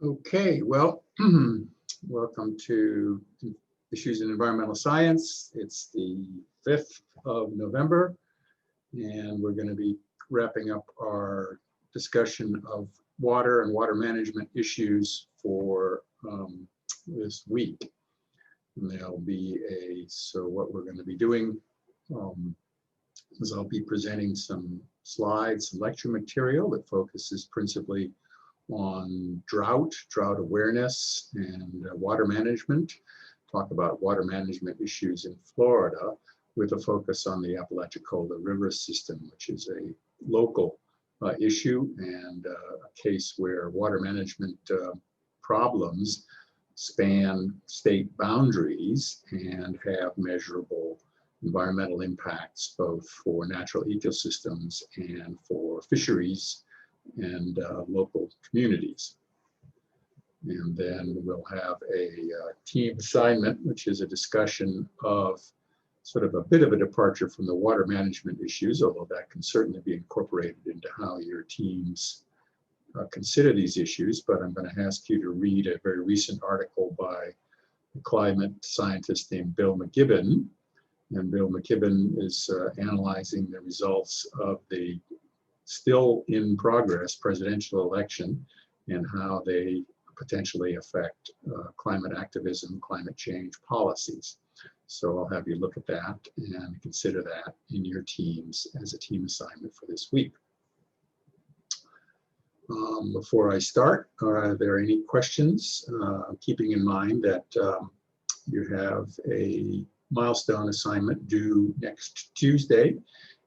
Okay, well, welcome to Issues in Environmental Science. It's the 5th of November, and we're going to be wrapping up our discussion of water and water management issues for this week. And there'll be so what we're going to be doing is I'll be presenting some slides, some lecture material that focuses principally on drought awareness, and water management. Talk about water management issues in Florida with a focus on the Apalachicola River system, which is a local issue and a case where water management problems span state boundaries and have measurable environmental impacts both for natural ecosystems and for fisheries and local communities. And then we'll have a team assignment, which is a discussion of sort of a bit of a departure from the water management issues, although that can certainly be incorporated into how your teams consider these issues. But I'm going to ask you to read a very recent article by a climate scientist named Bill McKibben. And Bill McKibben is analyzing the results of the still in progress presidential election and how they potentially affect climate activism, climate change policies. So I'll have you look at that and consider that in your teams as a team assignment for this week. Before I start, are there any questions? Keeping in mind that you have a milestone assignment due next Tuesday.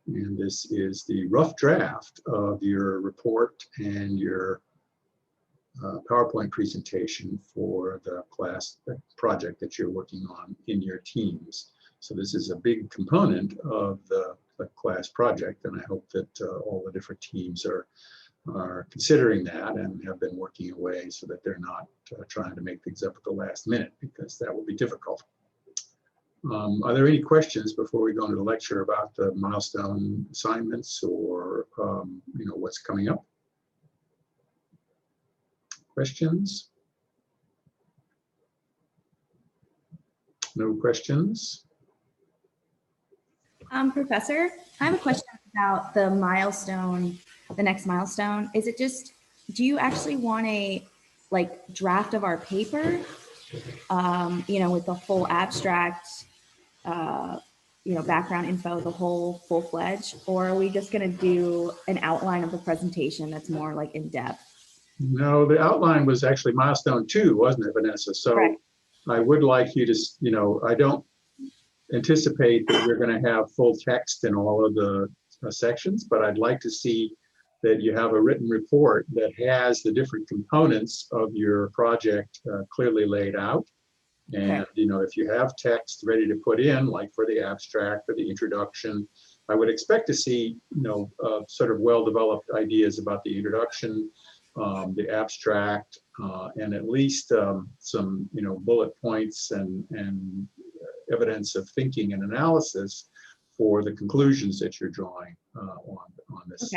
And this is the rough draft of your report and your PowerPoint presentation for the class project that you're working on in your teams. So this is a big component of the class project, and I hope that all the different teams are considering that and have been working away so that they're not trying to make things up at the last minute, because that will be difficult. Are there any questions before we go into the lecture about the milestone assignments or what's coming up? Questions? No questions? Professor, I have a question about the milestone, the next milestone. Is it just, do you actually want a draft of our paper, with the full abstract, background info, the whole full-fledged, or are we just going to do an outline of the presentation that's more like in depth? No, the outline was actually milestone 2, wasn't it, Vanessa? So right. I would like you to, I don't anticipate that we're going to have full text in all of the sections, but I'd like to see that you have a written report that has the different components of your project clearly laid out. And, if you have text ready to put in, like for the abstract or the introduction, I would expect to see, sort of well-developed ideas about the introduction, the abstract, and at least some, bullet points and evidence of thinking and analysis for the conclusions that you're drawing on this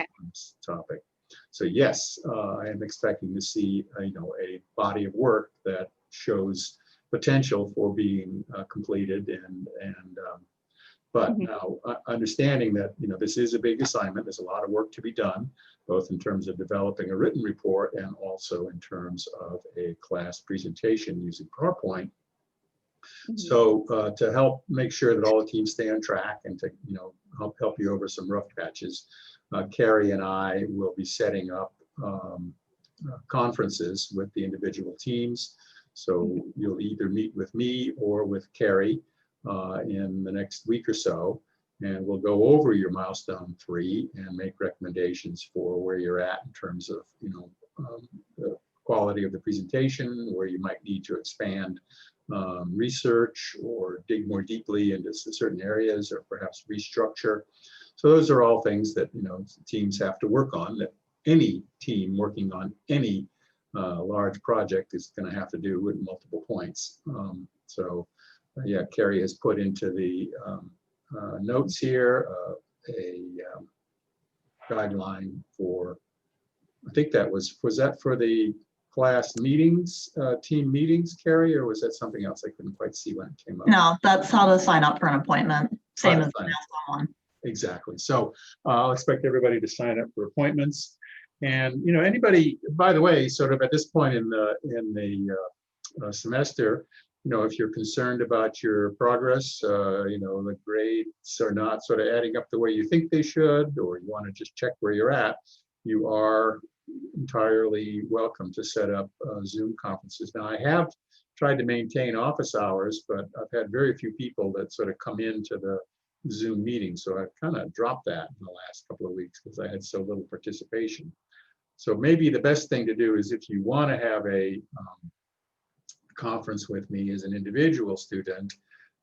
topic. So yes, I am expecting to see, a body of work that shows potential for being completed, but now understanding that this is a big assignment. There's a lot of work to be done, both in terms of developing a written report and also in terms of a class presentation using PowerPoint. So to help make sure that all the teams stay on track and to help you over some rough patches, Carrie and I will be setting up conferences with the individual teams. So you'll either meet with me or with Carrie in the next week or so, and we'll go over your milestone 3 and make recommendations for where you're at in terms of the quality of the presentation, where you might need to expand research or dig more deeply into certain areas, or perhaps restructure. So those are all things that teams have to work on, that any team working on any large project is going to have to do at multiple points. Yeah, Carrie has put into the notes here a guideline for, I think that was that for the class meetings, team meetings, Carrie, or was that something else? I couldn't quite see when it came up. No, that's how to sign up for an appointment. Same How to as the sign up. milestone one. Exactly. So I'll expect everybody to sign up for appointments. And, you know, anybody, by the way, sort of at this point in the semester, you know, if you're concerned about your progress, you know, the grades are not sort of adding up the way you think they should, or you want to just check where you're at, you are entirely welcome to set up Zoom conferences. Now, I have tried to maintain office hours, but I've had very few people that sort of come into the Zoom meeting. So I've kind of dropped that in the last couple of weeks because I had so little participation. So maybe the best thing to do is if you want to have a conference with me as an individual student,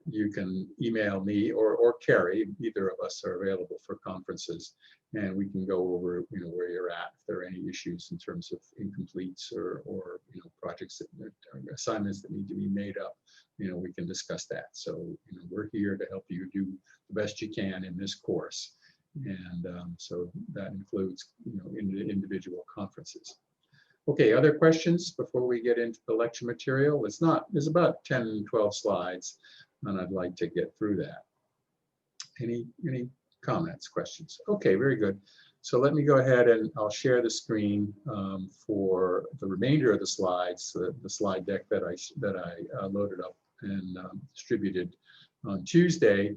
you can email me or Carrie. Either of us are available for conferences, and we can go over, you know, where you're at, if there are any issues in terms of incompletes or you know, projects that assignments that need to be made up. You know, we can discuss that. So, you know, we're here to help you do the best you can in this course, and so that includes, you know, individual conferences. Okay, other questions before we get into the lecture material? There's about 10, 12 slides, and I'd like to get through that. Any comments, questions? Okay, very good. So let me go ahead and I'll share the screen for the remainder of the slides, the slide deck that I loaded up and distributed on Tuesday.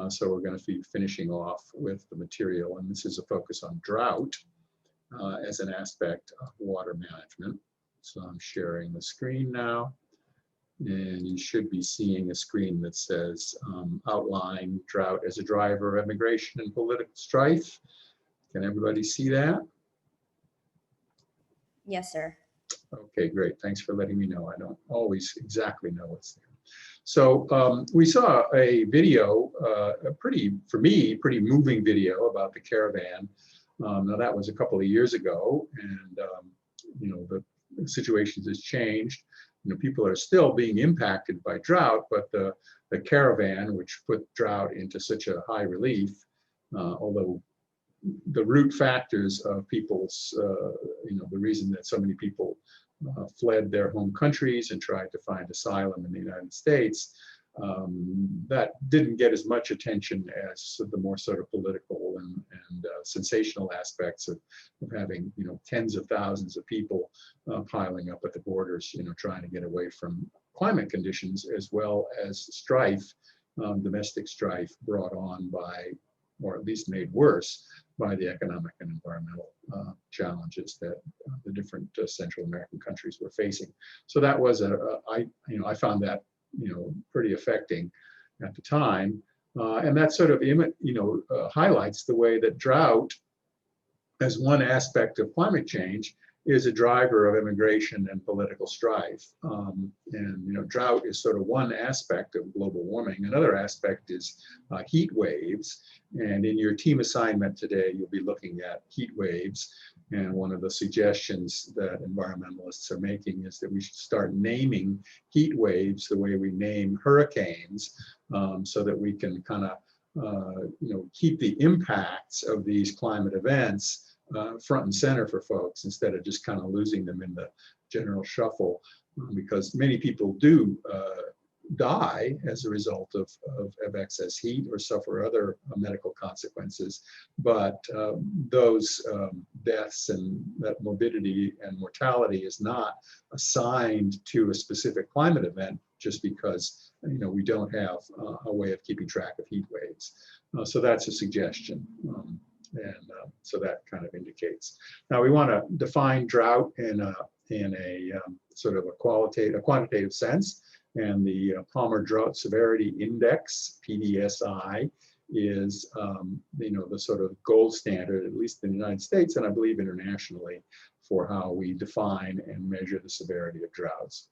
So we're going to be finishing off with the material, and this is a focus on drought as an aspect of water management. So I'm sharing the screen now, and you should be seeing a screen that says outline drought as a driver of immigration and political strife. Can everybody see that? Yes, sir. Okay, great. Thanks for letting me know. I don't always exactly know what's there. So we saw a video, for me, pretty moving video about the caravan. Now that was a couple of years ago, and you know, the situations has changed. You know, people are still being impacted by drought, but the caravan, which put drought into such a high relief, although the root factors of people's, you know, the reason that so many people fled their home countries and tried to find asylum in the United States, that didn't get as much attention as the more sort of political and sensational aspects of having, you know, tens of thousands of people piling up at the borders, you know, trying to get away from climate conditions, as well as strife, domestic strife brought on by, or at least made worse by, the economic and environmental challenges that the different Central American countries were facing. So that was I found that, you know, pretty affecting at the time, and that sort of, you know, highlights the way that drought, as one aspect of climate change, is a driver of immigration and political strife. And, you know, drought is sort of one aspect of global warming. Another aspect is heat waves. And in your team assignment today, you'll be looking at heat waves. And one of the suggestions that environmentalists are making is that we should start naming heat waves the way we name hurricanes, so that we can kind of, you know, keep the impacts of these climate events front and center for folks, instead of just kind of losing them in the general shuffle, because many people do die as a result of excess heat or suffer other medical consequences. But those deaths and that morbidity and mortality is not assigned to a specific climate event just because, you know, we don't have a way of keeping track of heat waves. So that's a suggestion. So that kind of indicates. Now we want to define drought in a sort of a quantitative sense, and the Palmer Drought Severity Index (PDSI) is, you know, the sort of gold standard, at least in the United States and I believe internationally, for how we define and measure the severity of droughts.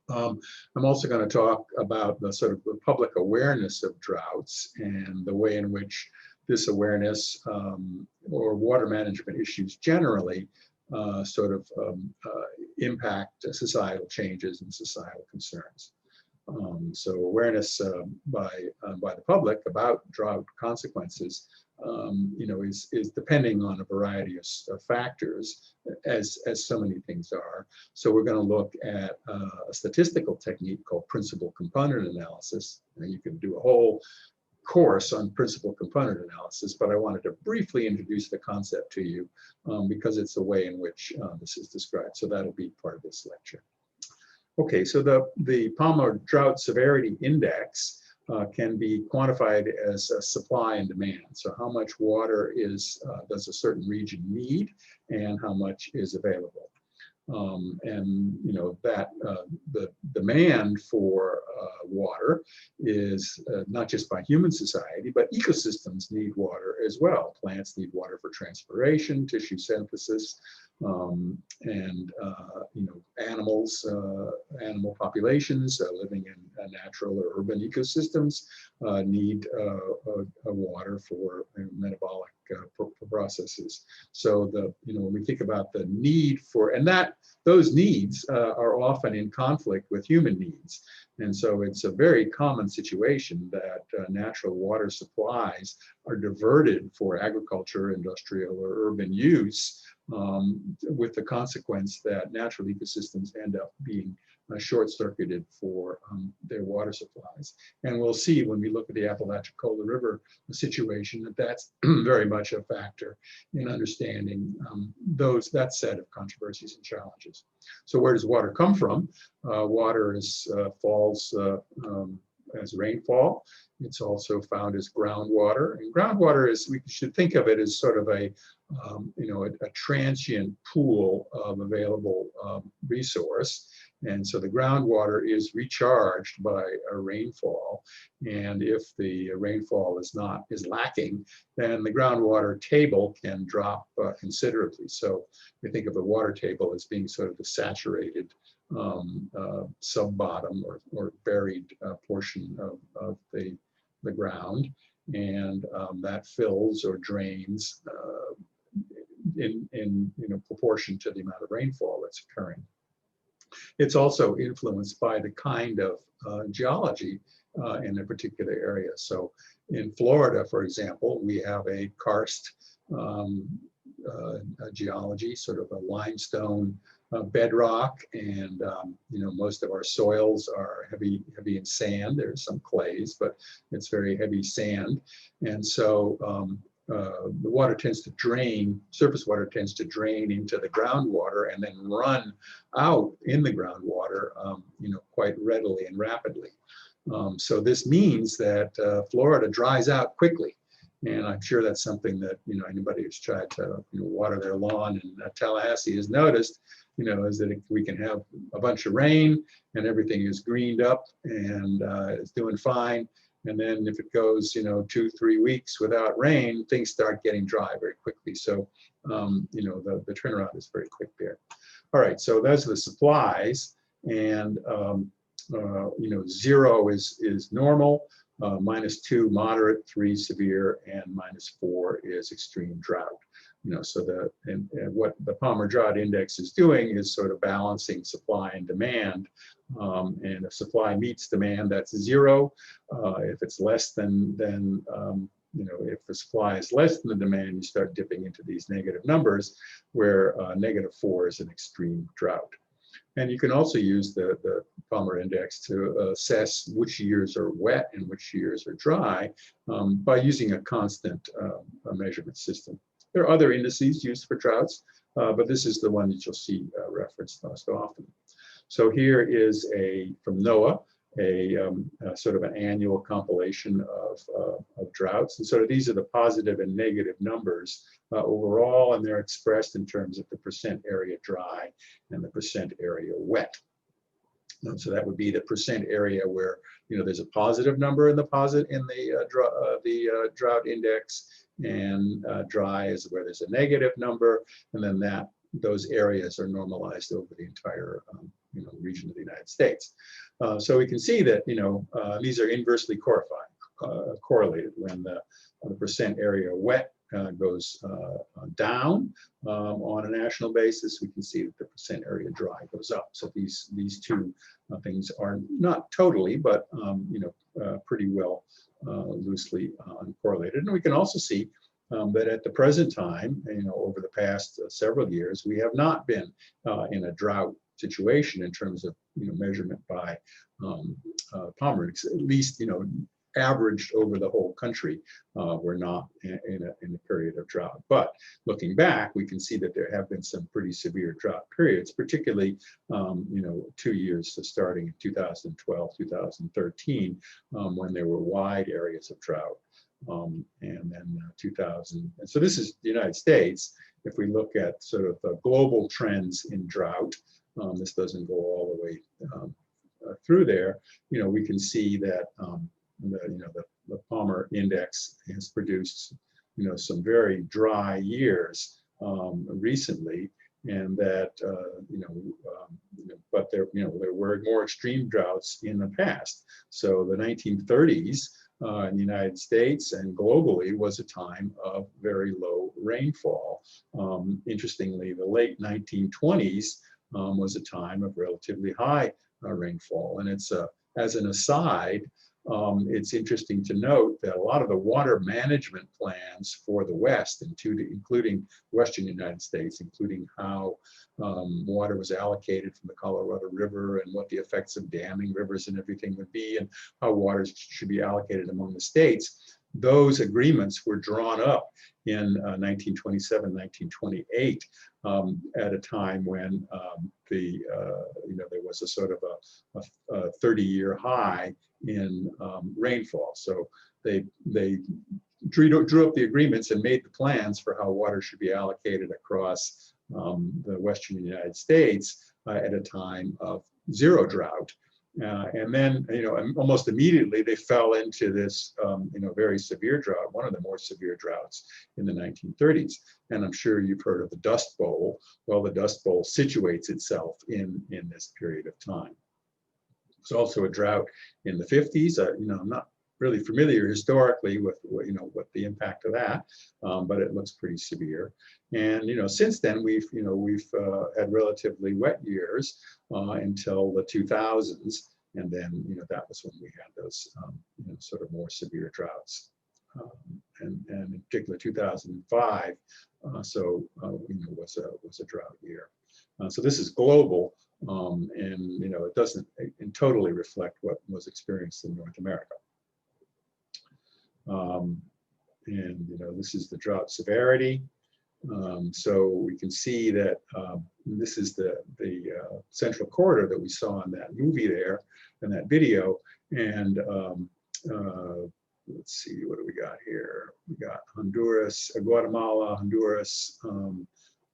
I'm also going to talk about the sort of the public awareness of droughts and the way in which this awareness or water management issues generally sort of impact societal changes and societal concerns. So awareness by the public about drought consequences you know, is depending on a variety of factors, as so many things are. So we're going to look at a statistical technique called principal component analysis. And you can do a whole course on principal component analysis, but I wanted to briefly introduce the concept to you because it's the way in which this is described. So that'll be part of this lecture. Okay, so the Palmer Drought Severity Index can be quantified as supply and demand. So how much water does a certain region need, and how much is available. And you know that the demand for water is not just by human society, but ecosystems need water as well. Plants need water for transpiration, tissue synthesis, and you know, animals, animal populations living in natural or urban ecosystems need water for metabolic processes. So you know, when we think about the need for, and those needs are often in conflict with human needs. And so it's a very common situation that natural water supplies are diverted for agriculture, industrial, or urban use, with the consequence that natural ecosystems end up being short-circuited for their water supplies. And we'll see when we look at the Apalachicola River situation that that's very much a factor in understanding that set of controversies and challenges. So where does water come from? Water falls as rainfall. It's also found as groundwater. And groundwater we should think of it as sort of a transient pool of available resource. And so the groundwater is recharged by a rainfall. And if the rainfall is lacking, then the groundwater table can drop considerably. So we think of the water table as being sort of the saturated sub-bottom or buried portion of the ground. And that fills or drains in proportion to the amount of rainfall that's occurring. It's also influenced by the kind of geology in a particular area. So in Florida, for example, we have a karst geology, sort of a limestone bedrock, and most of our soils are heavy in sand. There's some clays, but it's very heavy sand, and so the water tends to drain, surface water tends to drain into the groundwater and then run out in the groundwater, quite readily and rapidly. So this means that Florida dries out quickly. And I'm sure that's something that, anybody who's tried to water their lawn in Tallahassee has noticed, is that we can have a bunch of rain and everything is greened up and it's doing fine. And then if it goes, 2-3 weeks without rain, things start getting dry very quickly. So, the turnaround is very quick there. All right, so those are the supplies. And, 0 is normal, -2 moderate, 3 severe, and -4 is extreme drought. So and what the Palmer Drought Index is doing is sort of balancing supply and demand. And if supply meets demand, that's 0. If it's less than if the supply is less than the demand, you start dipping into these negative numbers, where -4 is an extreme drought. And you can also use the Palmer Index to assess which years are wet and which years are dry by using a constant measurement system. There are other indices used for droughts, but this is the one that you'll see referenced most often. So here is from NOAA, a sort of an annual compilation of droughts. And so these are the positive and negative numbers overall, and they're expressed in terms of the percent area dry and the percent area wet. And so that would be the percent area where there's a positive number in the drought index, and dry is where there's a negative number, and then those areas are normalized over the entire region of the United States. So we can see that these are inversely correlated. When the percent area wet goes down on a national basis, we can see that the percent area dry goes up. So these two things are not totally, but pretty well loosely correlated. And we can also see But at the present time, over the past several years, we have not been in a drought situation in terms of measurement by Palmer, at least averaged over the whole country. We're not in a period of drought. But looking back, we can see that there have been some pretty severe drought periods, particularly 2 years starting in 2012, 2013, when there were wide areas of drought. And then 2000. And so this is the United States. If we look at sort of the global trends in drought, this doesn't go all the way through there. We can see that the Palmer Index has produced some very dry years recently, and that but there were more extreme droughts in the past. So the 1930s. In the United States and globally was a time of very low rainfall. Interestingly, the late 1920s was a time of relatively high rainfall. And it's as an aside, it's interesting to note that a lot of the water management plans for the West, including Western United States, including how water was allocated from the Colorado River and what the effects of damming rivers and everything would be, and how water should be allocated among the states, those agreements were drawn up in 1927, 1928, at a time when there was a sort of a 30-year high in rainfall. So they drew up the agreements and made the plans for how water should be allocated across the Western United States at a time of zero drought. And then, almost immediately they fell into this, very severe drought, one of the more severe droughts in the 1930s. And I'm sure you've heard of the Dust Bowl. Well, the Dust Bowl situates itself in this period of time. There's also a drought in the 50s. I'm not really familiar historically with what the impact of that, but it looks pretty severe. And since then we've had relatively wet years until the 2000s, and then that was when we had those sort of more severe droughts, and in particular 2005. Was a drought year. So this is global, and it doesn't totally reflect what was experienced in North America. This is the drought severity. So we can see that this is the central corridor that we saw in that movie there, in that video. And let's see, what do we got here? We got Honduras, Guatemala, Honduras,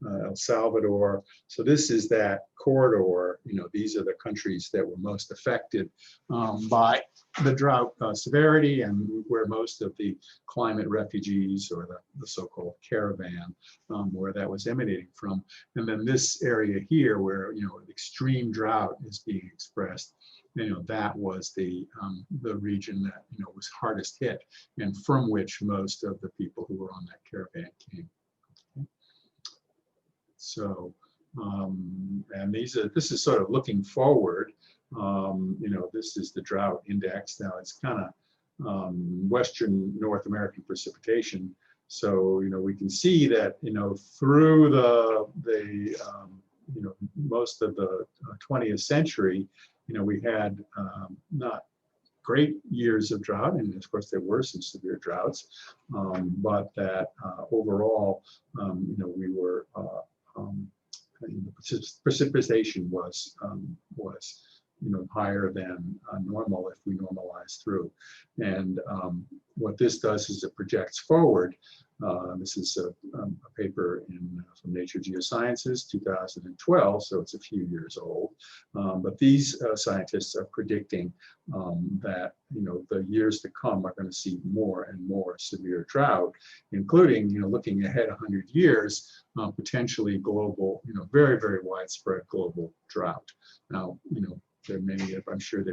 El Salvador. So this is that corridor. These are the countries that were most affected by the drought severity, and where most of the climate refugees, or the so-called caravan, where that was emanating from. And then this area here, where extreme drought is being expressed, that was the region that was hardest hit, and from which most of the people who were on that caravan came. So, and this is sort of looking forward. This is the drought index. Now it's kind of Western North American precipitation. So, we can see that, through the most of the 20th century, we had not great years of drought, and of course there were some severe droughts, but that overall, we were precipitation was higher than normal if we normalize through. And what this does is it projects forward. This is a paper from Nature Geosciences, 2012, so it's a few years old. But these scientists are predicting that the years to come are going to see more and more severe drought, including looking ahead 100 years, potentially global, very, very widespread global drought. Now, there are many, I'm sure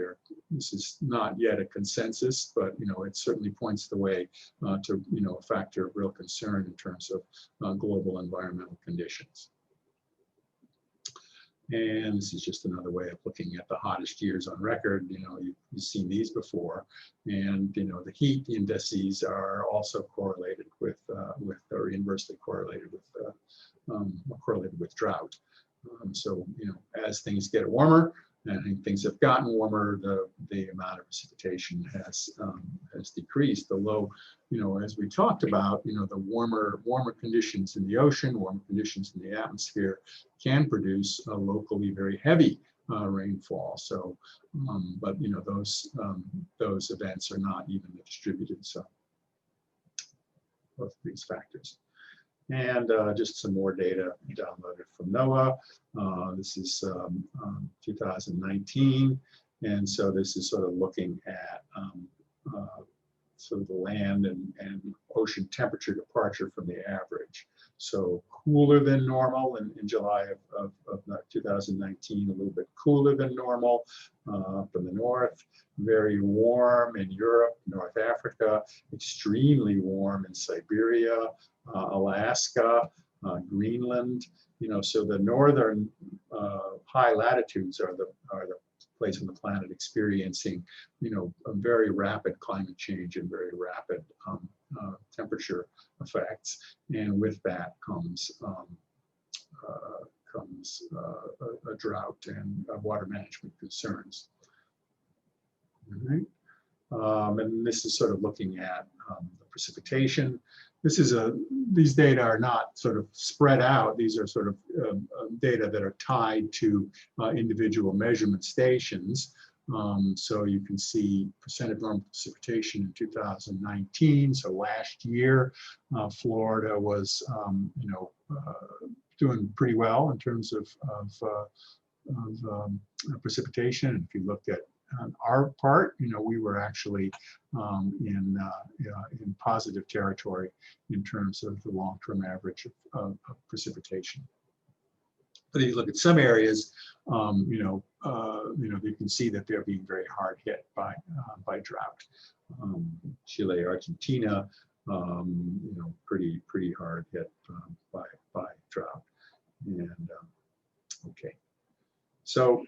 this is not yet a consensus, but it certainly points the way to a factor of real concern in terms of global environmental conditions. And this is just another way of looking at the hottest years on record. You've seen these before, and the heat indices are also correlated with are inversely correlated with drought. So, as things get warmer, and things have gotten warmer, the amount of precipitation has decreased. Although, as we talked about, the warmer conditions in the ocean, warmer conditions in the atmosphere can produce a locally very heavy rainfall. So, but those events are not evenly distributed. So, both of these factors. And just some more data downloaded from NOAA. This is 2019. And so this is sort of looking at sort of the land and ocean temperature departure from the average. So cooler than normal in July of 2019, a little bit cooler than normal up in the north, very warm in Europe, North Africa, extremely warm in Siberia, Alaska, Greenland. So the northern high latitudes are the place on the planet experiencing, a very rapid climate change and very rapid temperature effects, and with that comes a drought and water management concerns. All right. And this is sort of looking at the precipitation. These data are not sort of spread out. These are sort of data that are tied to individual measurement stations. So you can see percent of normal precipitation in 2019. So last year, Florida was, doing pretty well in terms of precipitation. If you looked at our part, we were actually in positive territory in terms of the long-term average of precipitation. But if you look at some areas, you can see that they're being very hard hit by drought. Chile, Argentina, pretty hard hit by drought. And okay, so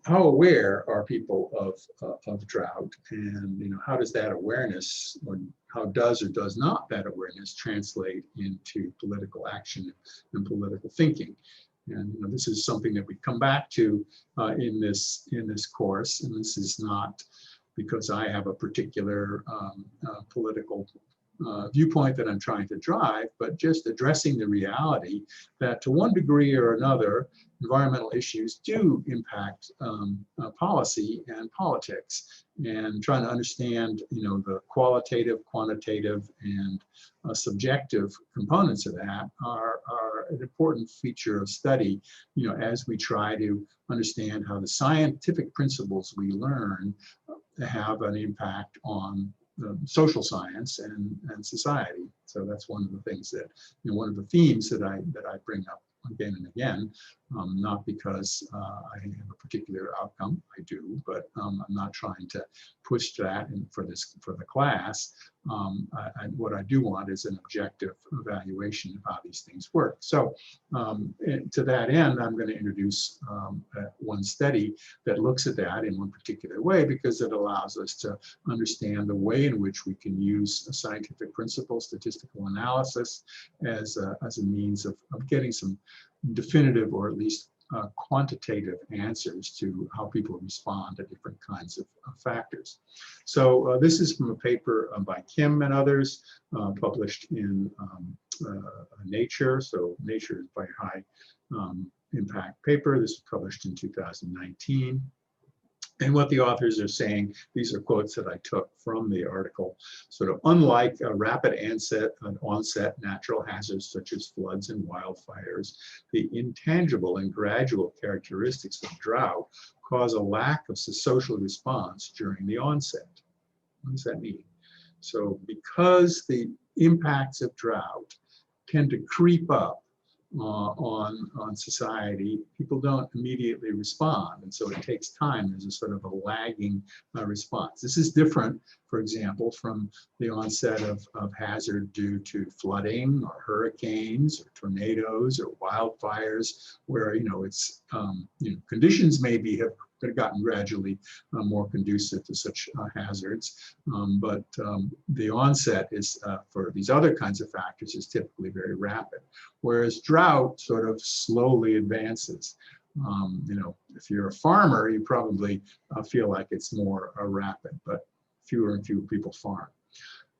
how aware are people of drought, and how does that awareness, or how does or does not that awareness translate into political action and political thinking? And this is something that we come back to in this course, and this is not because I have a particular political viewpoint that I'm trying to drive, but just addressing the reality that to one degree or another, environmental issues do impact policy and politics, and trying to understand, the qualitative, quantitative, and subjective components of that are an important feature of study, as we try to understand how the scientific principles we learn have an impact on social science and society. So that's one of the things that, one of the themes that I bring up again and again, not because I have a particular outcome, I do, but I'm not trying to push that for the class. What I do want is an objective evaluation of how these things work. So to that end, I'm going to introduce one study that looks at that in one particular way, because it allows us to understand the way in which we can use a scientific principle, statistical analysis, as a means of getting some definitive, or at least quantitative answers to how people respond to different kinds of factors. So this is from a paper by Kim and others, published in Nature. So Nature is by high impact paper. This was published in 2019. And what the authors are saying, these are quotes that I took from the article, sort of unlike a rapid onset natural hazards such as floods and wildfires, the intangible and gradual characteristics of drought cause a lack of social response during the onset. What does that mean? So because the impacts of drought tend to creep up on society, people don't immediately respond, and so it takes time. There's a sort of a lagging response. This is different for example, from the onset of hazard due to flooding or hurricanes or tornadoes or wildfires, where it's conditions maybe have gotten gradually more conducive to such hazards, but the onset is for these other kinds of factors is typically very rapid, whereas drought sort of slowly advances. If you're a farmer, you probably feel like it's more rapid, but fewer and fewer people farm.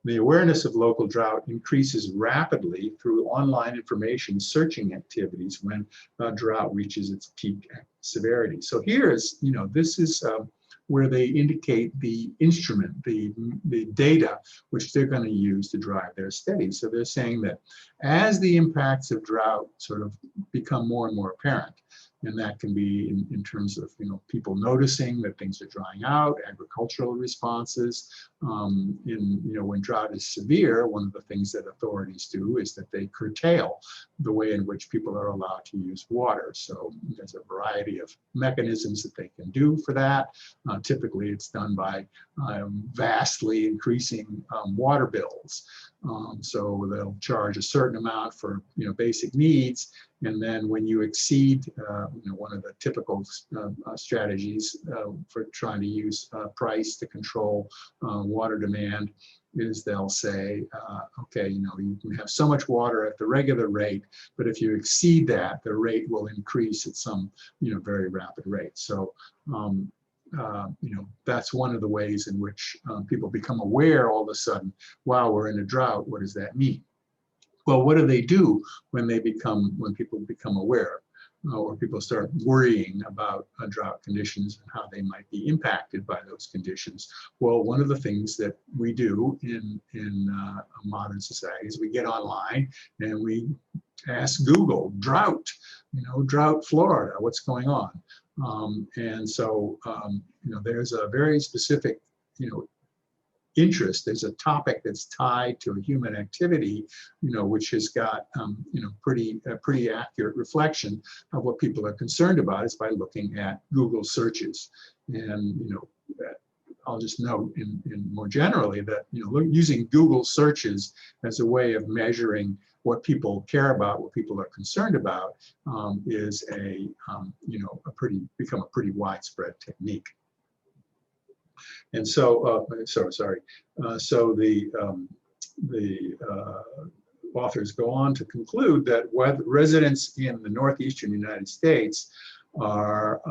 The awareness of local drought increases rapidly through online information searching activities when drought reaches its peak severity. So here is, this is where they indicate the instrument, the data, which they're going to use to drive their studies. So they're saying that as the impacts of drought sort of become more and more apparent, and that can be in terms of people noticing that things are drying out, agricultural responses. When drought is severe, one of the things that authorities do is that they curtail the way in which people are allowed to use water. So there's a variety of mechanisms that they can do for that. Typically, it's done by vastly increasing water bills. So they'll charge a certain amount for basic needs. And then when you exceed, one of the typical strategies for trying to use price to control water demand is they'll say, okay, you can have so much water at the regular rate, but if you exceed that, the rate will increase at some, very rapid rate. So, that's one of the ways in which people become aware all of a sudden, wow, we're in a drought, what does that mean? Well, what do they do when people become aware, or people start worrying about drought conditions and how they might be impacted by those conditions? Well, one of the things that we do in modern society is we get online and we ask Google, drought, drought Florida, what's going on? And so, there's a very specific, interest. There's a topic that's tied to a human activity, which has got, pretty accurate reflection of what people are concerned about is by looking at Google searches. And, I'll just note in more generally that, using Google searches as a way of measuring what people care about, what people are concerned about, is become a pretty widespread technique. And so, so the authors go on to conclude that residents in the northeastern United States are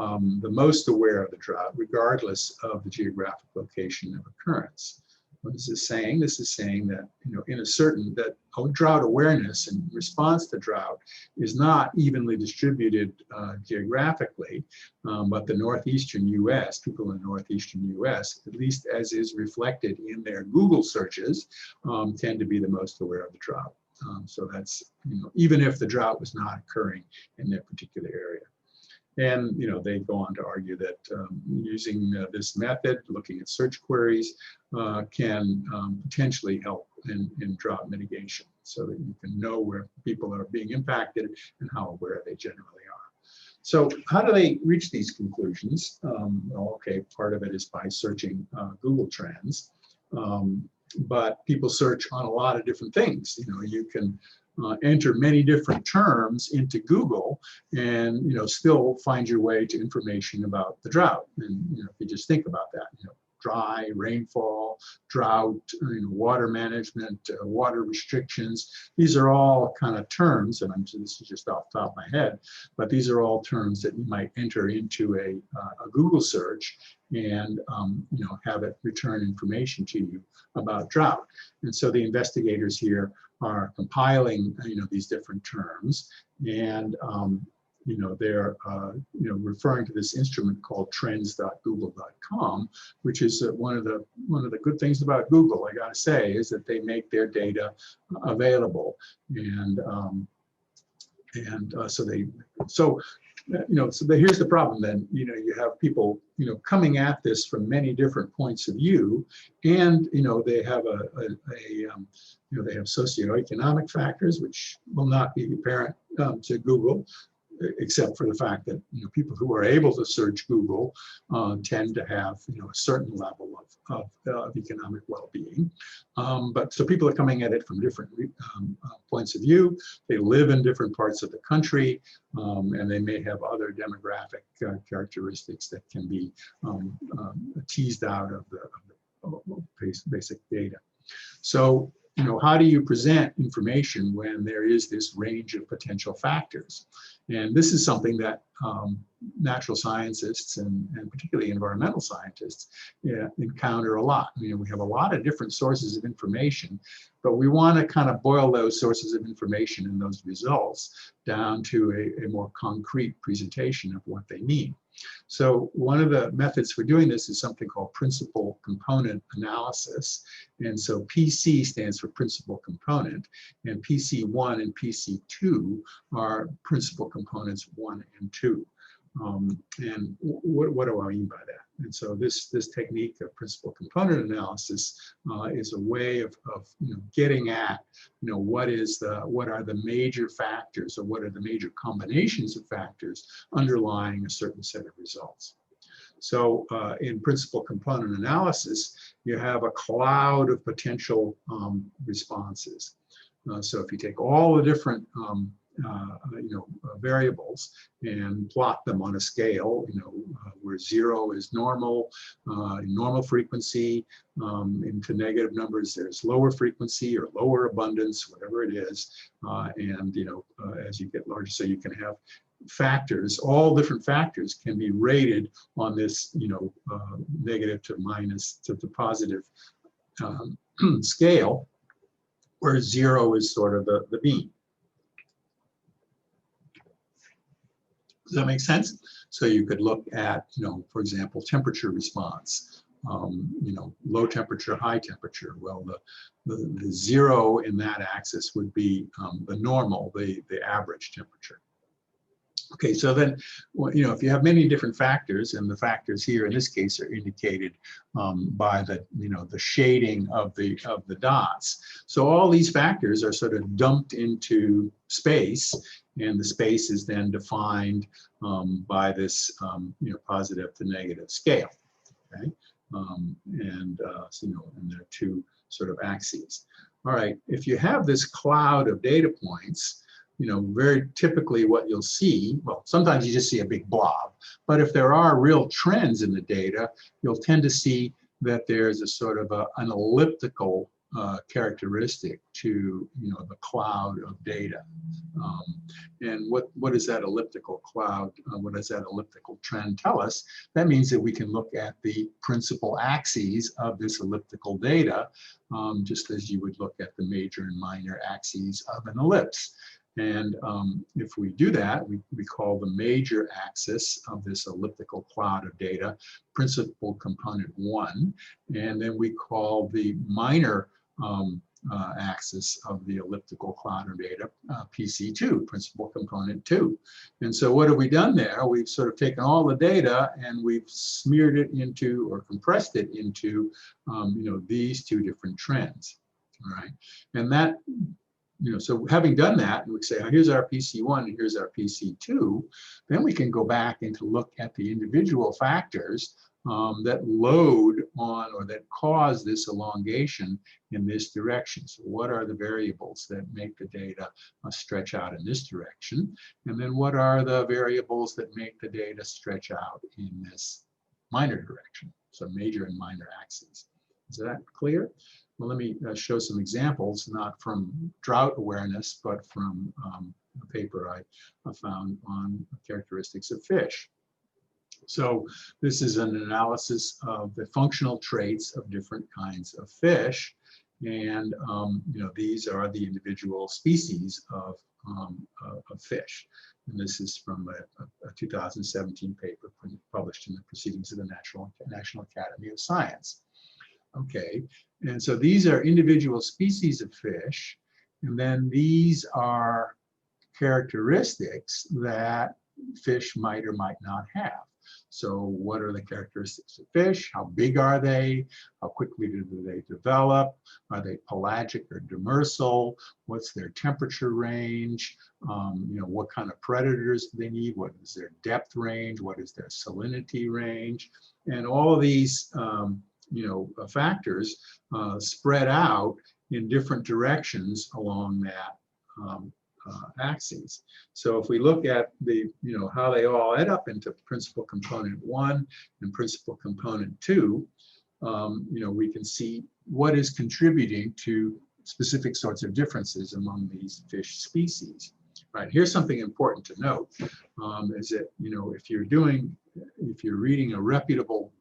the most aware of the drought, regardless of the geographic location of occurrence. What is this saying? This is saying that, that drought awareness and response to drought is not evenly distributed geographically, but the northeastern U.S., people in the northeastern U.S., at least as is reflected in their Google searches, tend to be the most aware of the drought. So that's, even if the drought was not occurring in their particular area. And they go on to argue that using this method, looking at search queries, can potentially help in drought mitigation, so that you can know where people are being impacted and how aware they generally are. So how do they reach these conclusions? Well, okay, part of it is by searching Google Trends, but people search on a lot of different things. You can enter many different terms into Google and still find your way to information about the drought. And if you just think about that, dry, rainfall, drought, water management, water restrictions, these are all kind of terms, and this is just off the top of my head, but these are all terms that you might enter into a Google search and have it return information to you about drought. And so the investigators here are compiling these different terms, and they're referring to this instrument called trends.google.com, which is one of the good things about Google, I gotta say, is that they make their data available, and here's the problem then. You have people coming at this from many different points of view, and they have they have socioeconomic factors which will not be apparent to Google. except for the fact that people who are able to search Google tend to have a certain level of economic well-being. But so people are coming at it from different points of view. They live in different parts of the country, and they may have other demographic characteristics that can be teased out of the basic data. So, how do you present information when there is this range of potential factors? And this is something that natural scientists and particularly environmental scientists encounter a lot. We have a lot of different sources of information, but we want to kind of boil those sources of information and those results down to a more concrete presentation of what they mean. So one of the methods for doing this is something called principal component analysis. And so PC stands for principal component, and PC1 and PC2 are principal components 1 and 2. And what do I mean by that? And so this technique of principal component analysis is a way of getting at what are the major factors, or what are the major combinations of factors underlying a certain set of results. So in principal component analysis, you have a cloud of potential responses. So if you take all the different variables and plot them on a scale, where 0 is normal, normal frequency, into negative numbers there's lower frequency or lower abundance, whatever it is, and as you get larger, so you can have factors, all different factors can be rated on this negative to minus to positive scale, where 0 is sort of the mean. Does that make sense? So you could look at, for example, temperature response, low temperature, high temperature. Well, the 0 in that axis would be the normal, the average temperature. Okay, so then, if you have many different factors, and the factors here in this case are indicated by the shading of the dots. So all these factors are sort of dumped into space, and the space is then defined by this positive to negative scale. Okay, and there are two sort of axes. All right, if you have this cloud of data points, very typically what you'll see, well, sometimes you just see a big blob, but if there are real trends in the data, you'll tend to see that there's a sort of an elliptical characteristic to the cloud of data. And what is that elliptical cloud? What does that elliptical trend tell us? That means that we can look at the principal axes of this elliptical data, just as you would look at the major and minor axes of an ellipse. And if we do that, we call the major axis of this elliptical cloud of data principal component 1, and then we call the minor axis of the elliptical cloud of data PC2, principal component 2. And so what have we done there? We've sort of taken all the data and we've smeared it into, or compressed it into, these two different trends. All right, and that. So having done that, we say, oh, here's our PC1 and here's our PC2, then we can go back and to look at the individual factors that load on or that cause this elongation in this direction. So what are the variables that make the data stretch out in this direction? And then what are the variables that make the data stretch out in this minor direction? So major and minor axes. Is that clear? Well, let me show some examples, not from drought awareness, but from a paper I found on characteristics of fish. So this is an analysis of the functional traits of different kinds of fish. And these are the individual species of fish. And this is from a 2017 paper published in the Proceedings of the National Academy of Science. Okay, and so these are individual species of fish, and then these are characteristics that fish might or might not have. So what are the characteristics of fish? How big are they? How quickly do they develop? Are they pelagic or demersal? What's their temperature range? What kind of predators do they need? What is their depth range? What is their salinity range? And all of these factors spread out in different directions along that axes. So if we look at how they all add up into principal component 1 and principal component 2, we can see what is contributing to specific sorts of differences among these fish species. Right, here's something important to note, is that if you're reading a reputable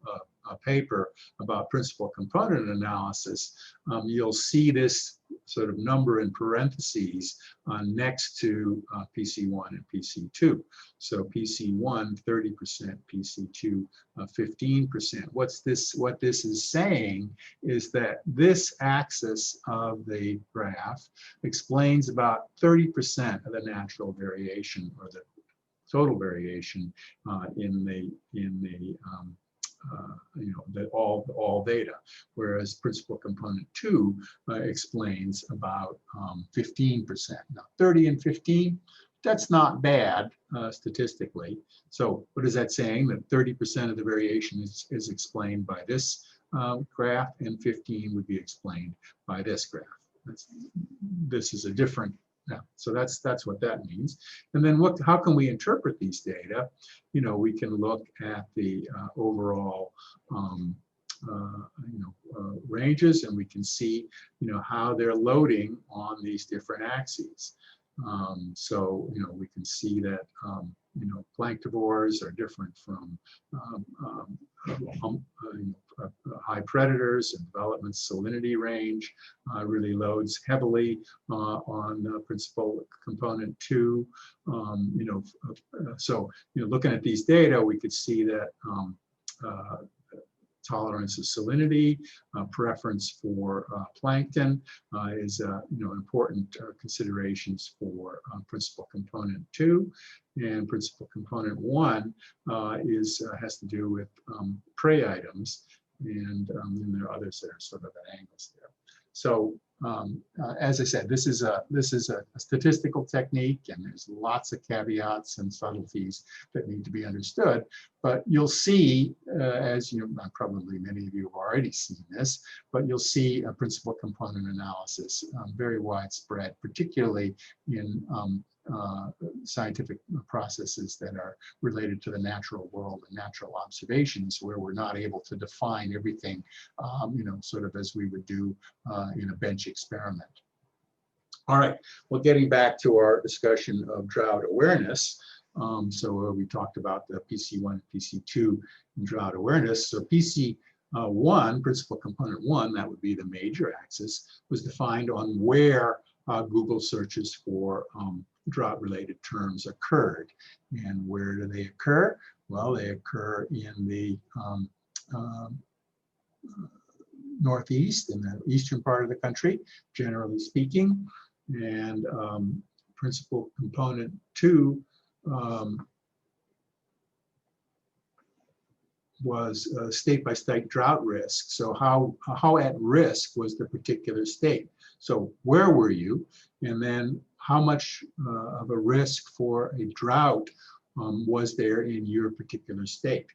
paper about principal component analysis, you'll see this sort of number in parentheses next to PC1 and PC2. So PC1, 30%, PC2, 15%. What this is saying is that this axis of the graph explains about 30% of the natural variation, or the total variation all data, whereas principal component 2 explains about 15%. Now 30 and 15, that's not bad statistically. So what is that saying? That 30% of the variation is explained by this graph, and 15 would be explained by this graph. This is a different. So that's what that means. And then how can we interpret these data? We can look at the overall ranges, and we can see how they're loading on these different axes. So we can see that planktivores are different from high predators, and development salinity range really loads heavily on principal component 2. So looking at these data, we could see that tolerance of salinity, preference for plankton is important considerations for principal component 2, and principal component 1 has to do with prey items, and then there are others that are sort of at angles there. So as I said, this is a statistical technique, and there's lots of caveats and subtleties that need to be understood. But you'll see, as probably many of you have already seen this, but you'll see a principal component analysis very widespread, particularly in scientific processes that are related to the natural world and natural observations, where we're not able to define everything, sort of as we would do in a bench experiment. All right, well, getting back to our discussion of drought awareness. So we talked about the PC1 and PC2 and drought awareness. So PC1, principal component 1, that would be the major axis, was defined on where Google searches for drought-related terms occurred. And where do they occur? Well, they occur in the Northeast, in the eastern part of the country, generally speaking. And principal component 2 was state-by-state drought risk. So how at risk was the particular state? So where were you? And then how much of a risk for a drought was there in your particular state?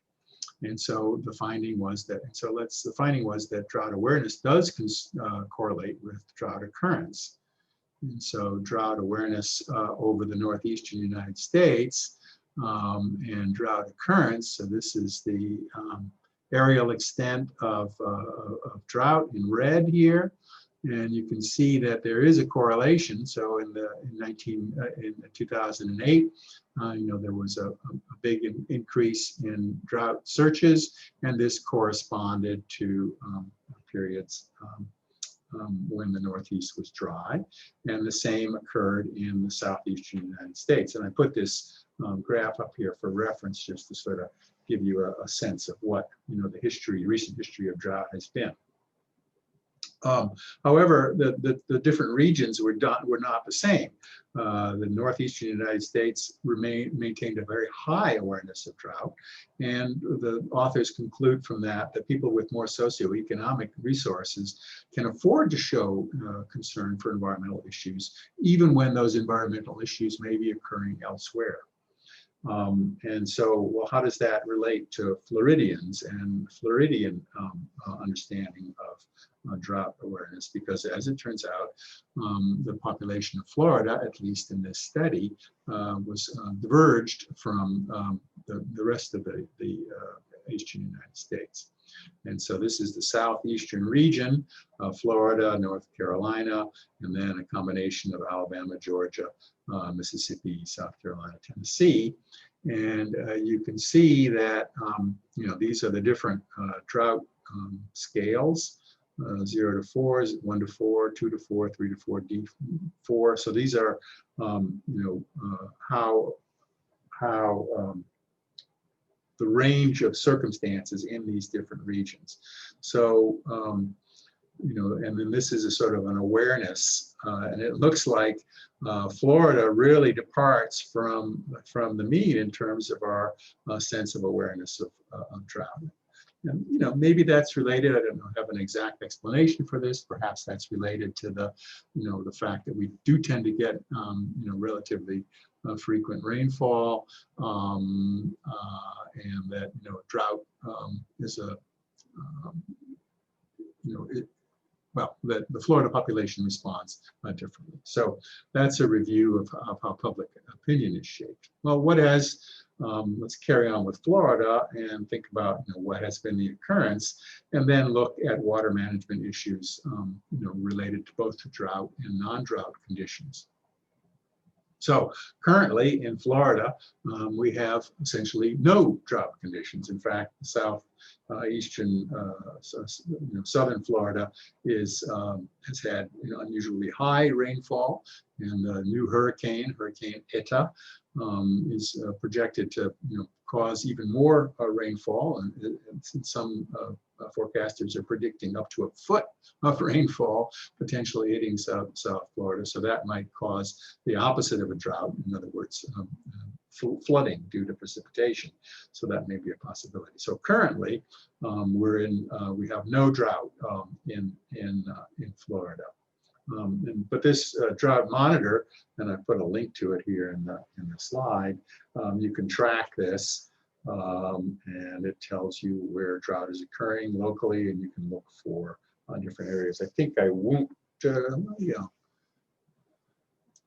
And so the finding was that drought awareness does correlate with drought occurrence. And so drought awareness over the northeastern United States and drought occurrence. So this is the areal extent of drought in red here. And you can see that there is a correlation. So in 2008, there was a big increase in drought searches, and this corresponded to periods when the Northeast was dry. And the same occurred in the southeastern United States. And I put this graph up here for reference, just to sort of give you a sense of what the recent history of drought has been. However, the different regions were not the same. The northeastern United States maintained a very high awareness of drought, and the authors conclude from that people with more socioeconomic resources can afford to show concern for environmental issues, even when those environmental issues may be occurring elsewhere. And so, well, how does that relate to Floridians and Floridian understanding of drought awareness? Because as it turns out, the population of Florida, at least in this study, was diverged from the rest of the eastern United States. And so this is the southeastern region of Florida, North Carolina, and then a combination of Alabama, Georgia, Mississippi, South Carolina, Tennessee. And you can see that, these are the different drought scales. 0 to 4 is 1 to 4, 2 to 4, 3 to 4, D4. So these are, how the range of circumstances in these different regions. So, and then this is a sort of an awareness, and it looks like Florida really departs from the mean in terms of our sense of awareness of drought. And, maybe that's related. I don't have an exact explanation for this. Perhaps that's related to the fact that we do tend to get, relatively frequent rainfall, and that, drought is a, that the Florida population responds differently. So that's a review of how public opinion is shaped. Well, let's carry on with Florida and think about what has been the occurrence, and then look at water management issues related to both to drought and non-drought conditions. So currently in Florida, we have essentially no drought conditions. In fact, the southern Florida has had unusually high rainfall, and the new Hurricane Eta, is projected to cause even more rainfall, and some forecasters are predicting up to a foot of rainfall potentially hitting South Florida. So that might cause the opposite of a drought, in other words, flooding due to precipitation. So that may be a possibility. So currently, we have no drought in Florida. But this drought monitor, and I put a link to it here in the slide, you can track this, and it tells you where drought is occurring locally, and you can look for different areas. I think I won't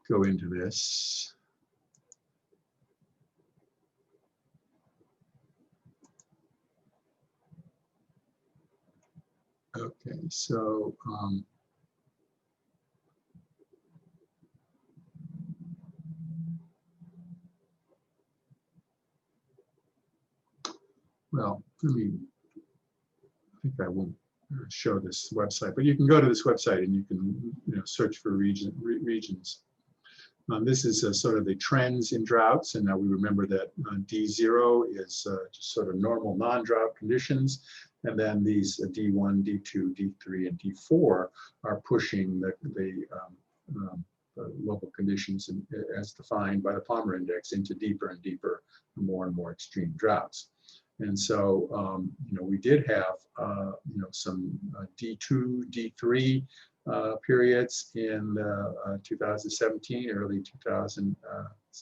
go into this. Okay, so well, I think I won't show this website, but you can go to this website and you can search for regions. This is sort of the trends in droughts, and now we remember that D0 is just sort of normal non-drought conditions, and then these D1, D2, D3, and D4 are pushing the local conditions as defined by the Palmer Index into deeper and deeper, more and more extreme droughts. And so, we did have, some D2, D3 periods in 2017,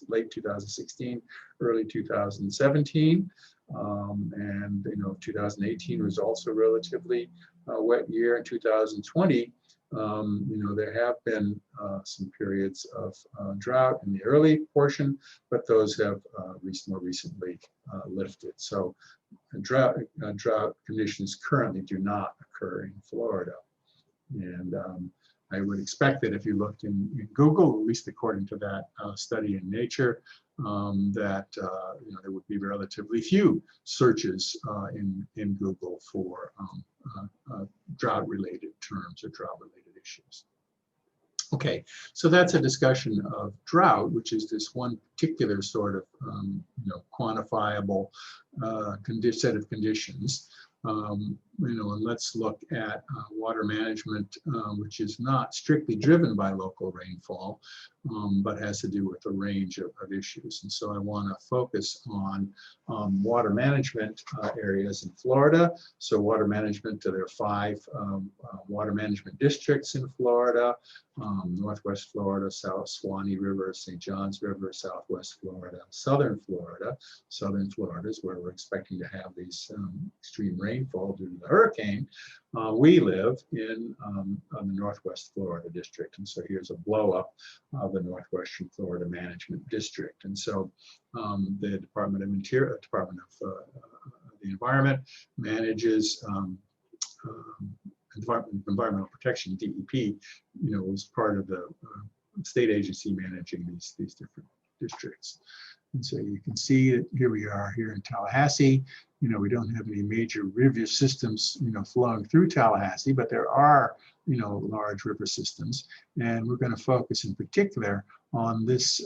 late 2016, early 2017. And 2018 was also a relatively wet year. In 2020, there have been some periods of drought in the early portion, but those have more recently lifted. So drought conditions currently do not occur in Florida. And I would expect that if you looked in Google, at least according to that study in Nature, that there would be relatively few searches in Google for drought-related terms or drought-related issues. Okay, so that's a discussion of drought, which is this one particular sort of quantifiable set of conditions. and let's look at water management, which is not strictly driven by local rainfall, but has to do with a range of issues. And so I want to focus on water management areas in Florida. So water management, there are 5 water management districts in Florida: Northwest Florida, South Swanee River, St. Johns River, Southwest Florida, Southern Florida. Southern Florida is where we're expecting to have these extreme rainfall due to the hurricane. We live in the Northwest Florida district. And so here's a blow up of the Northwestern Florida Management District. And so the Department of Interior, Department of the Environment manages Environmental Protection, DEP, was part of the state agency managing these different districts. And so you can see that here we are here in Tallahassee. We don't have any major river systems, flowing through Tallahassee, but there are, large river systems. And we're going to focus in particular on this,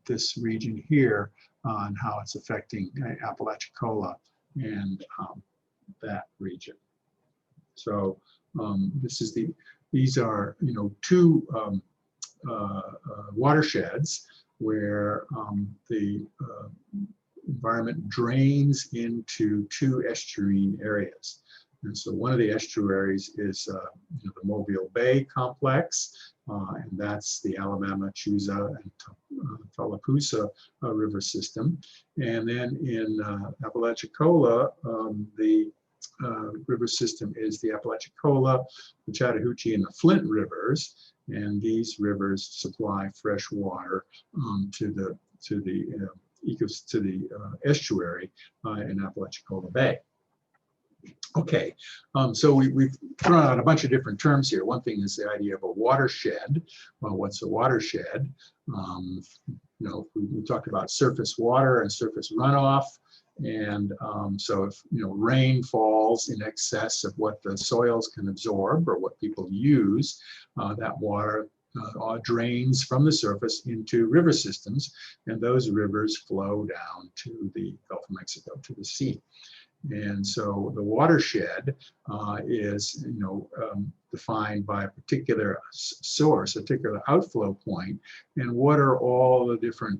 this region here, on how it's affecting Apalachicola and that region. So these are, 2 watersheds where the environment drains into 2 estuarine areas. And so one of the estuaries is the Mobile Bay complex, and that's the Alabama, Chusa, and Tallapoosa river system. And then in Apalachicola, the river system is the Apalachicola, the Chattahoochee, and the Flint rivers. And these rivers supply fresh water to the estuary in Apalachicola Bay. Okay, so we've thrown out a bunch of different terms here. One thing is the idea of a watershed. Well, what's a watershed? We talked about surface water and surface runoff. And so if rain falls in excess of what the soils can absorb or what people use, that water drains from the surface into river systems, and those rivers flow down to the Gulf of Mexico, to the sea. And so the watershed is defined by a particular source, a particular outflow point, and what are all the different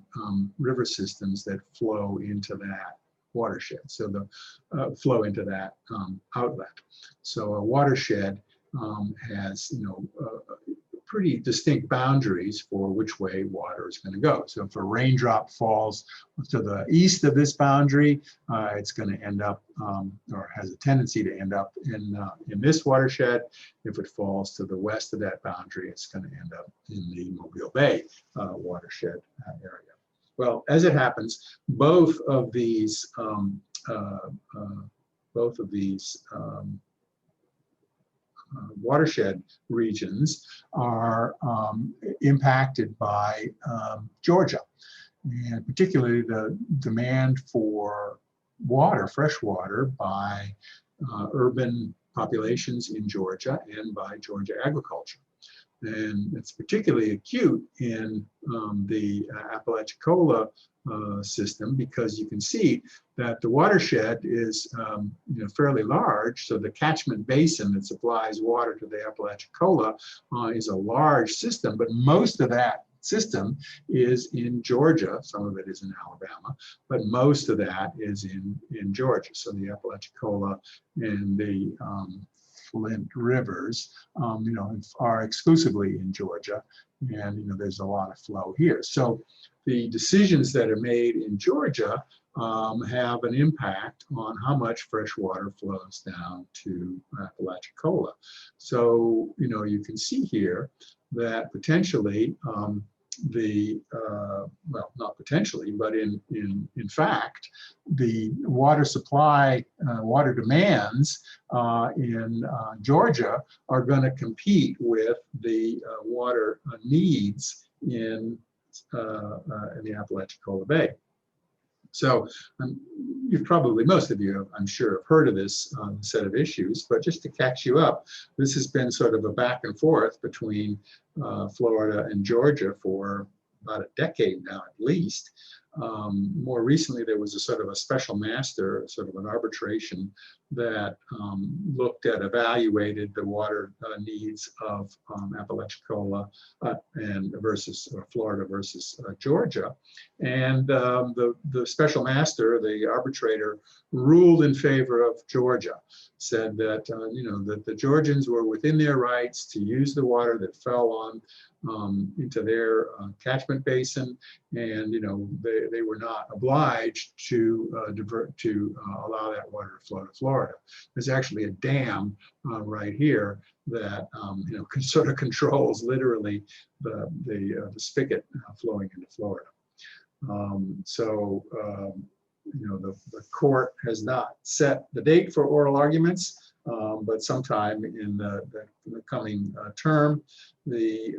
river systems that flow into that watershed, so the flow into that outlet. So a watershed has pretty distinct boundaries for which way water is going to go. So if a raindrop falls to the east of this boundary, it's going to end up or has a tendency to end up in this watershed. If it falls to the west of that boundary, it's going to end up in the Mobile Bay watershed area. Well, as it happens, both of these watershed regions are impacted by Georgia, and particularly the demand for water, fresh water, by urban populations in Georgia and by Georgia agriculture. And it's particularly acute in the Apalachicola system, because you can see that the watershed is fairly large. So the catchment basin that supplies water to the Apalachicola is a large system, but most of that system is in Georgia. Some of it is in Alabama, but most of that is in Georgia. So the Apalachicola and the Flint rivers, are exclusively in Georgia, and there's a lot of flow here. So the decisions that are made in Georgia have an impact on how much fresh water flows down to Apalachicola. So you can see here that potentially well, not potentially, but in fact, the water supply, water demands in Georgia are going to compete with the water needs in the Apalachicola Bay. So most of you, I'm sure, have heard of this set of issues, but just to catch you up, this has been sort of a back and forth between Florida and Georgia for about a decade now, at least. More recently, there was a sort of a special master, sort of an arbitration that looked at, evaluated the water needs of Apalachicola and versus Florida versus Georgia. And the special master, the arbitrator, ruled in favor of Georgia, said that, that the Georgians were within their rights to use the water that fell on into their catchment basin, and they were not obliged to allow that water to flow to Florida. There's actually a dam right here that sort of controls literally the spigot flowing into Florida. The court has not set the date for oral arguments, but sometime in the coming term, the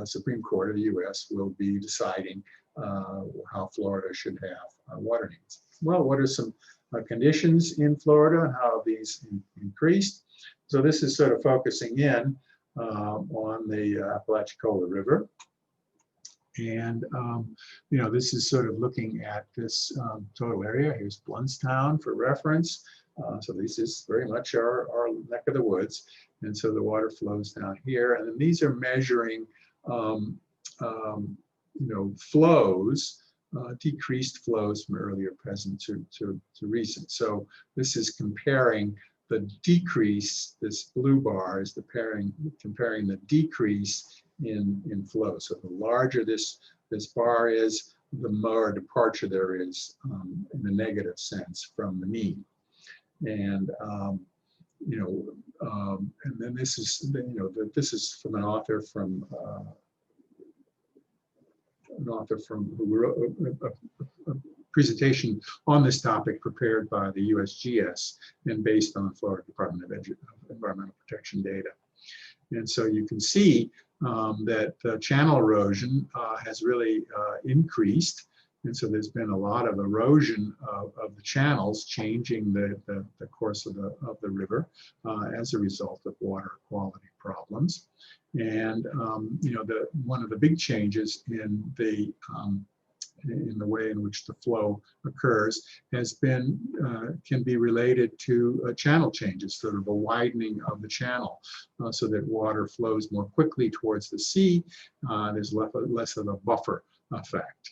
Supreme Court of the U.S. will be deciding how Florida should have water needs. Well, what are some conditions in Florida and how have these increased? So this is sort of focusing in on the Apalachicola River. And, this is sort of looking at this total area. Here's Bluntstown for reference. So this is very much our neck of the woods. And so the water flows down here. And then these are measuring, flows, decreased flows from earlier present to recent. So this is comparing the decrease, this blue bar is comparing the decrease in flow. So the larger this bar is, the more departure there is in the negative sense from the mean. And and then this is this is from an author from who wrote a presentation on this topic prepared by the USGS and based on Florida Department of Environmental Protection data. And so you can see that channel erosion has really increased. And so there's been a lot of erosion of the channels, changing the course of the river as a result of water quality problems. And one of the big changes in the way in which the flow occurs can be related to channel changes, sort of a widening of the channel, so that water flows more quickly towards the sea. There's less of a buffer effect.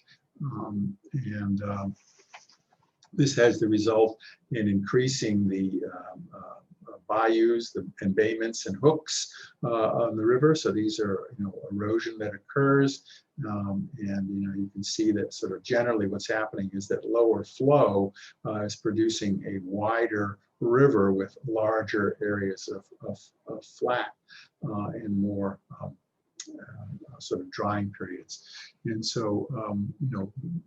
This has the result in increasing the bayous, the embayments and hooks on the river. So these are erosion that occurs, and you can see that sort of generally what's happening is that lower flow is producing a wider river with larger areas of flat and more sort of drying periods. And so,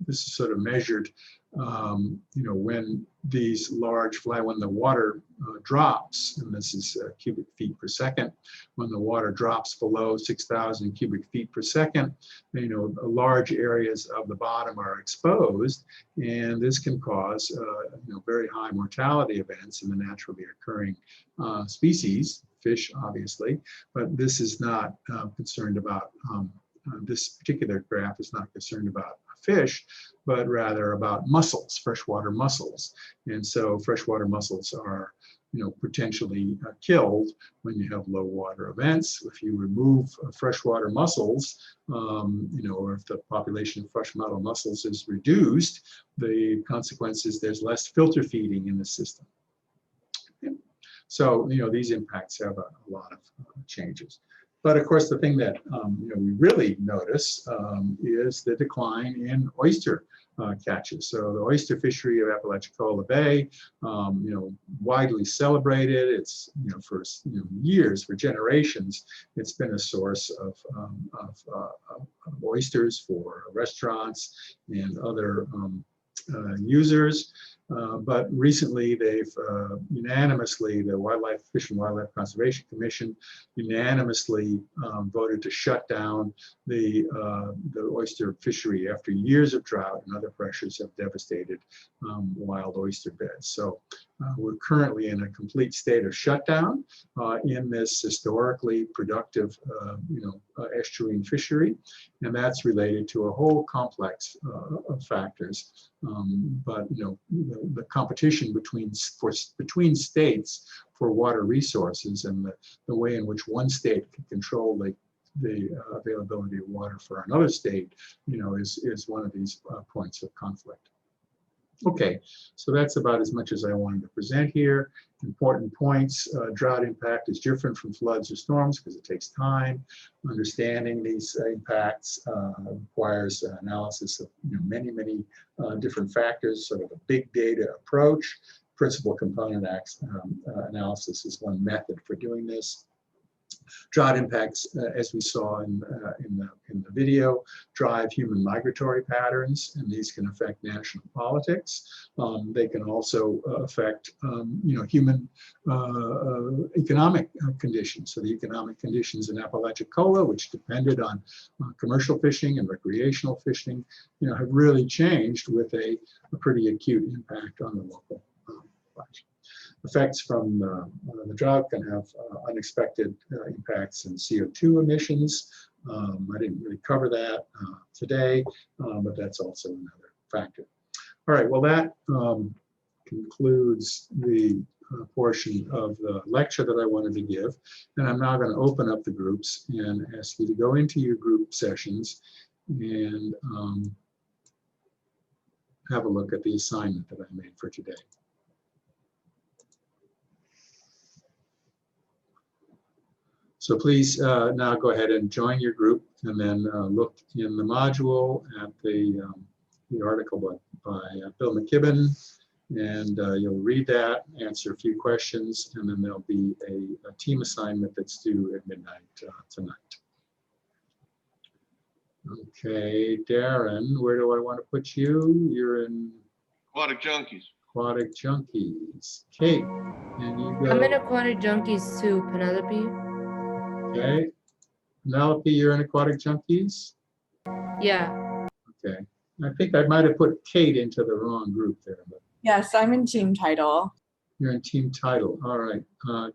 this is sort of measured, when these when the water drops, and this is cubic feet per second, when the water drops below 6,000 cubic feet per second, large areas of the bottom are exposed, and this can cause, very high mortality events in the naturally occurring species, fish, obviously, but this is not concerned about, this particular graph is not concerned about fish, but rather about mussels, freshwater mussels. And so freshwater mussels are, potentially killed when you have low water events. If you remove freshwater mussels, or if the population of freshwater mussels is reduced, the consequence is there's less filter feeding in the system. So, these impacts have a lot of changes. But of course, the thing that we really notice is the decline in oyster catches. So the oyster fishery of Apalachicola Bay, widely celebrated. It's for years, for generations, it's been a source of oysters for restaurants and other users. But recently, they've unanimously, the Fish and Wildlife Conservation Commission unanimously voted to shut down the oyster fishery after years of drought and other pressures have devastated wild oyster beds. So we're currently in a complete state of shutdown in this historically productive, estuarine fishery, and that's related to a whole complex of factors. But the the competition between states for water resources, and the way in which one state can control the availability of water for another state, is one of these points of conflict. Okay, so that's about as much as I wanted to present here. Important points: drought impact is different from floods or storms because it takes time. Understanding these impacts requires analysis of many different factors, sort of a big data approach. Principal component analysis is one method for doing this. Drought impacts, as we saw in the video, drive human migratory patterns, and these can affect national politics. They can also affect, human economic conditions. So the economic conditions in Apalachicola, which depended on commercial fishing and recreational fishing, have really changed with a pretty acute impact on the local population. Effects from the drought can have unexpected impacts in CO2 emissions. I didn't really cover that today, but that's also another factor. All right, well, that concludes the portion of the lecture that I wanted to give. And I'm now going to open up the groups and ask you to go into your group sessions and have a look at the assignment that I made for today. So please now go ahead and join your group, and then look in the module at the article by Bill McKibben, and you'll read that, answer a few questions, and then there'll be a team assignment that's due at midnight tonight. Okay, Darren, where do I want to put you? You're in Aquatic Junkies. Aquatic Junkies. Kate, can you go? I'm in Aquatic Junkies too, Penelope. Okay. Penelope, you're in Aquatic Junkies? Yeah. Okay. I think I might have put Kate into the wrong group there. But Yes, I'm in team title. you're in team title. All right.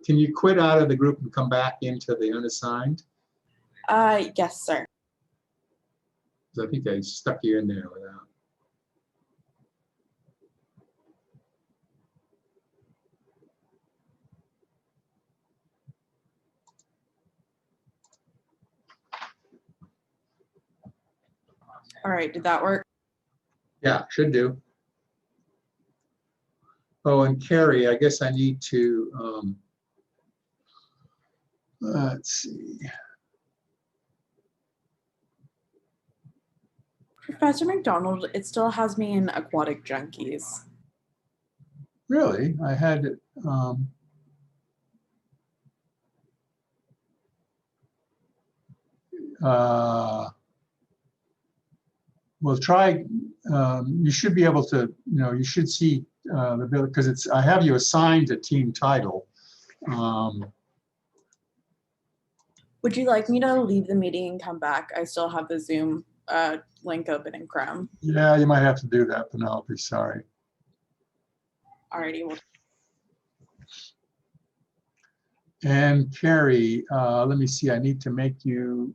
Can you quit out of the group and come back into the unassigned? Yes, sir. 'Cause I think I stuck you in there without. All right, did that work? Yeah, should do. Oh, and Carrie, I guess I need to, let's see. Professor McDonald, it still has me in Aquatic Junkies. Really? I had it. Well, try, you should be able to, you should see the bill, because I have you assigned a team title. Would you like me to leave the meeting and come back? I still have the Zoom link open in Chrome. Yeah, you might have to do that, Penelope, sorry. Alrighty, well, And Carrie, let me see, I need to make you,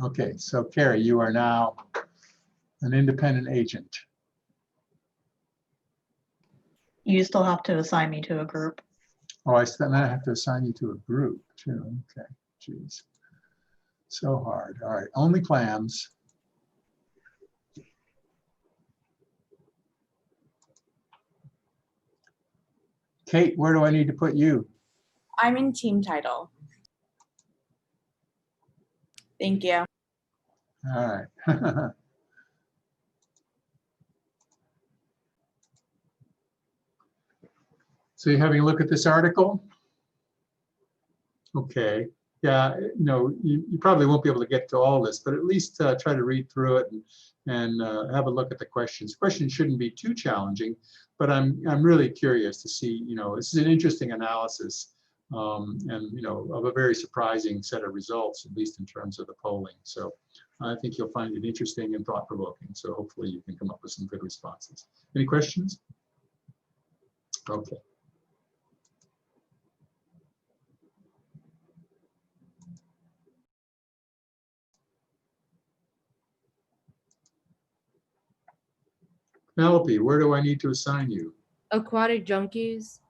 okay, so Carrie, you are now an independent agent. You still have to assign me to a group. Oh, I have to assign you to a group too. Okay, geez. So hard. All right, only clams. Kate, where do I need to put you? I'm in team title. Thank you. All right. So you're having a look at this article? Okay. Yeah, you probably won't be able to get to all this, but at least try to read through it and have a look at the questions. Questions shouldn't be too challenging, but I'm really curious to see, this is an interesting analysis and, of a very surprising set of results, at least in terms of the polling. So I think you'll find it interesting and thought-provoking. So hopefully you can come up with some good responses. Any questions? Okay. Penelope, where do I need to assign you? Aquatic junkies.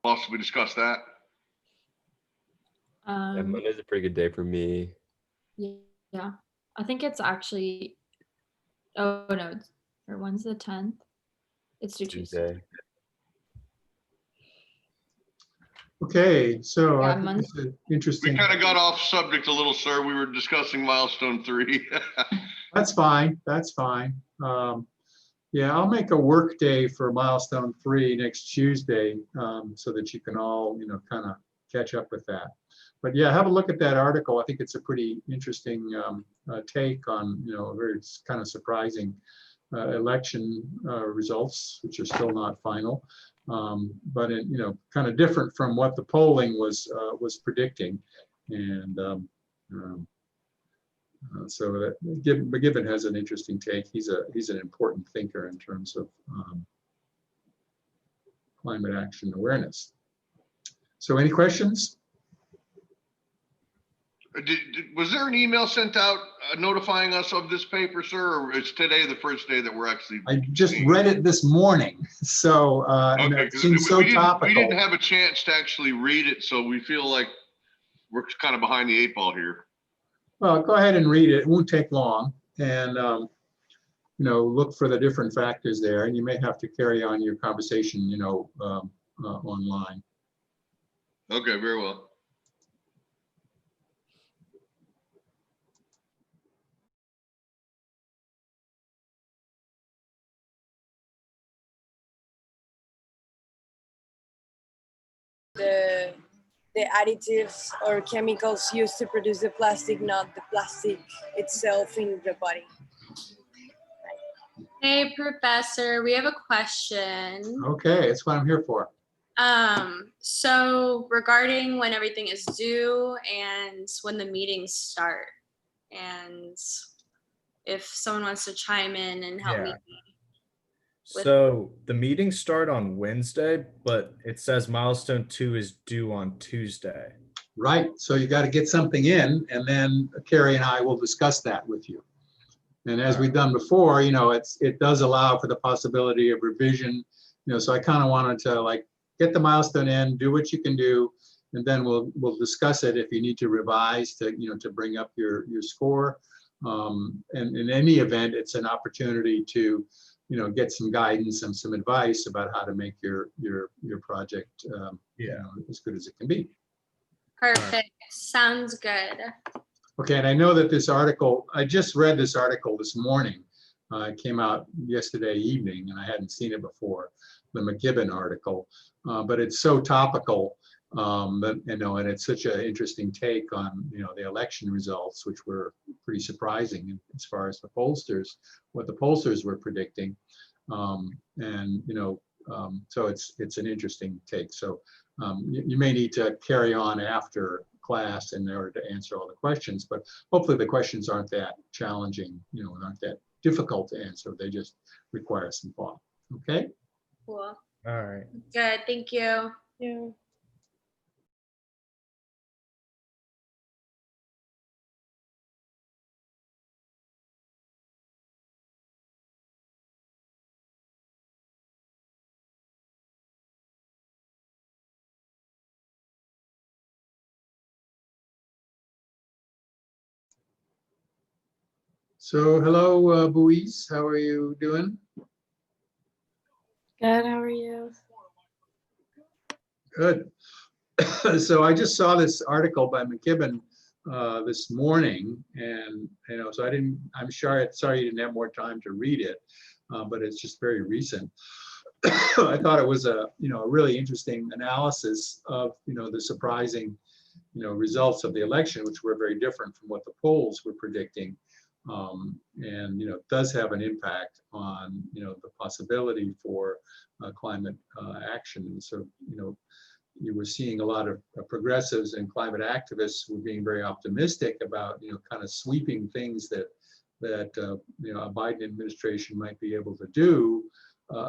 Also, we discussed that. Yeah, Um, Monday's a pretty good day for me. yeah, I think it's actually, oh no, or when's the 10th? It's due Tuesday. Tuesday. Okay, so I Yeah, think Monday. it's an We interesting. kind of got off subject a little, sir. We were discussing milestone 3. That's fine. That's fine. Yeah, I'll make a work day for milestone 3 next Tuesday, so that you can all, kind of catch up with that. But yeah, have a look at that article. I think it's a pretty interesting take on, a very kind of surprising election results, which are still not final. But it, kind of different from what the polling was predicting. And so that McGibbon has an interesting take. He's an important thinker in terms of climate action awareness. So any questions? Was there an email sent out notifying us of this paper, sir, or is today the first day that we're actually? I just read it this morning, so Okay, it seems so we topical. didn't have a chance to actually read it, so we feel like we're kind of behind the 8 ball here. Well, go ahead and read it. It won't take long, and look for the different factors there, and you may have to carry on your conversation, online. Okay, very well. The additives or chemicals used to produce the plastic, not the plastic itself in the body. Hey, Professor, we have a question. Okay, that's what I'm here for. So regarding when everything is due and when the meetings start, and if someone wants to chime in and help me. So the meetings start on Wednesday, but it says milestone 2 is due on Tuesday. Right, so you got to get something in, and then Carrie and I will discuss that with you. And as we've done before, it does allow for the possibility of revision. So I kind of wanted to get the milestone in, do what you can do, and then we'll discuss it if you need to revise to to bring up your score. And in any event, it's an opportunity to get some guidance and some advice about how to make your project as good as it can be. Perfect. Sounds good. Okay, and I know that this article, I just read this article this morning. It came out yesterday evening, and I hadn't seen it before, the McGibbon article. But it's so topical, and it's such an interesting take on the election results, which were pretty surprising as far as what the pollsters were predicting. So it's an interesting take. So you may need to carry on after class in order to answer all the questions, but hopefully the questions aren't that challenging, and aren't that difficult to answer. They just require some thought. Okay. Cool. All right. Good. Thank you. Yeah. So hello, Buies, how are you doing? Good, how are you? Good. So I just saw this article by McGibbon this morning, and so I'm sorry you didn't have more time to read it, but it's just very recent. I thought it was a really interesting analysis of the surprising results of the election, which were very different from what the polls were predicting. And it does have an impact on the possibility for climate action. And so you were seeing a lot of progressives and climate activists were being very optimistic about kind of sweeping things that a Biden administration might be able to do,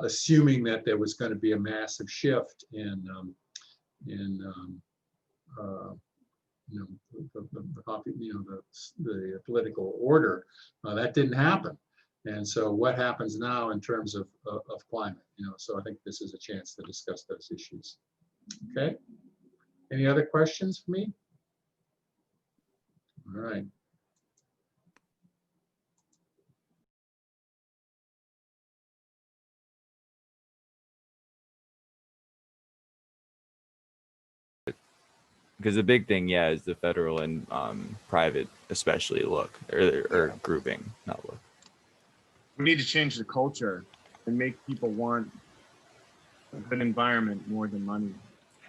assuming that there was going to be a massive shift in in you know, the political order. That didn't happen. And so what happens now in terms of climate? So I think this is a chance to discuss those issues. Okay. Any other questions for me? All right. Because the big thing, yeah, is the federal and private, especially look or grouping, not look. We need to change the culture and make people want an environment more than money.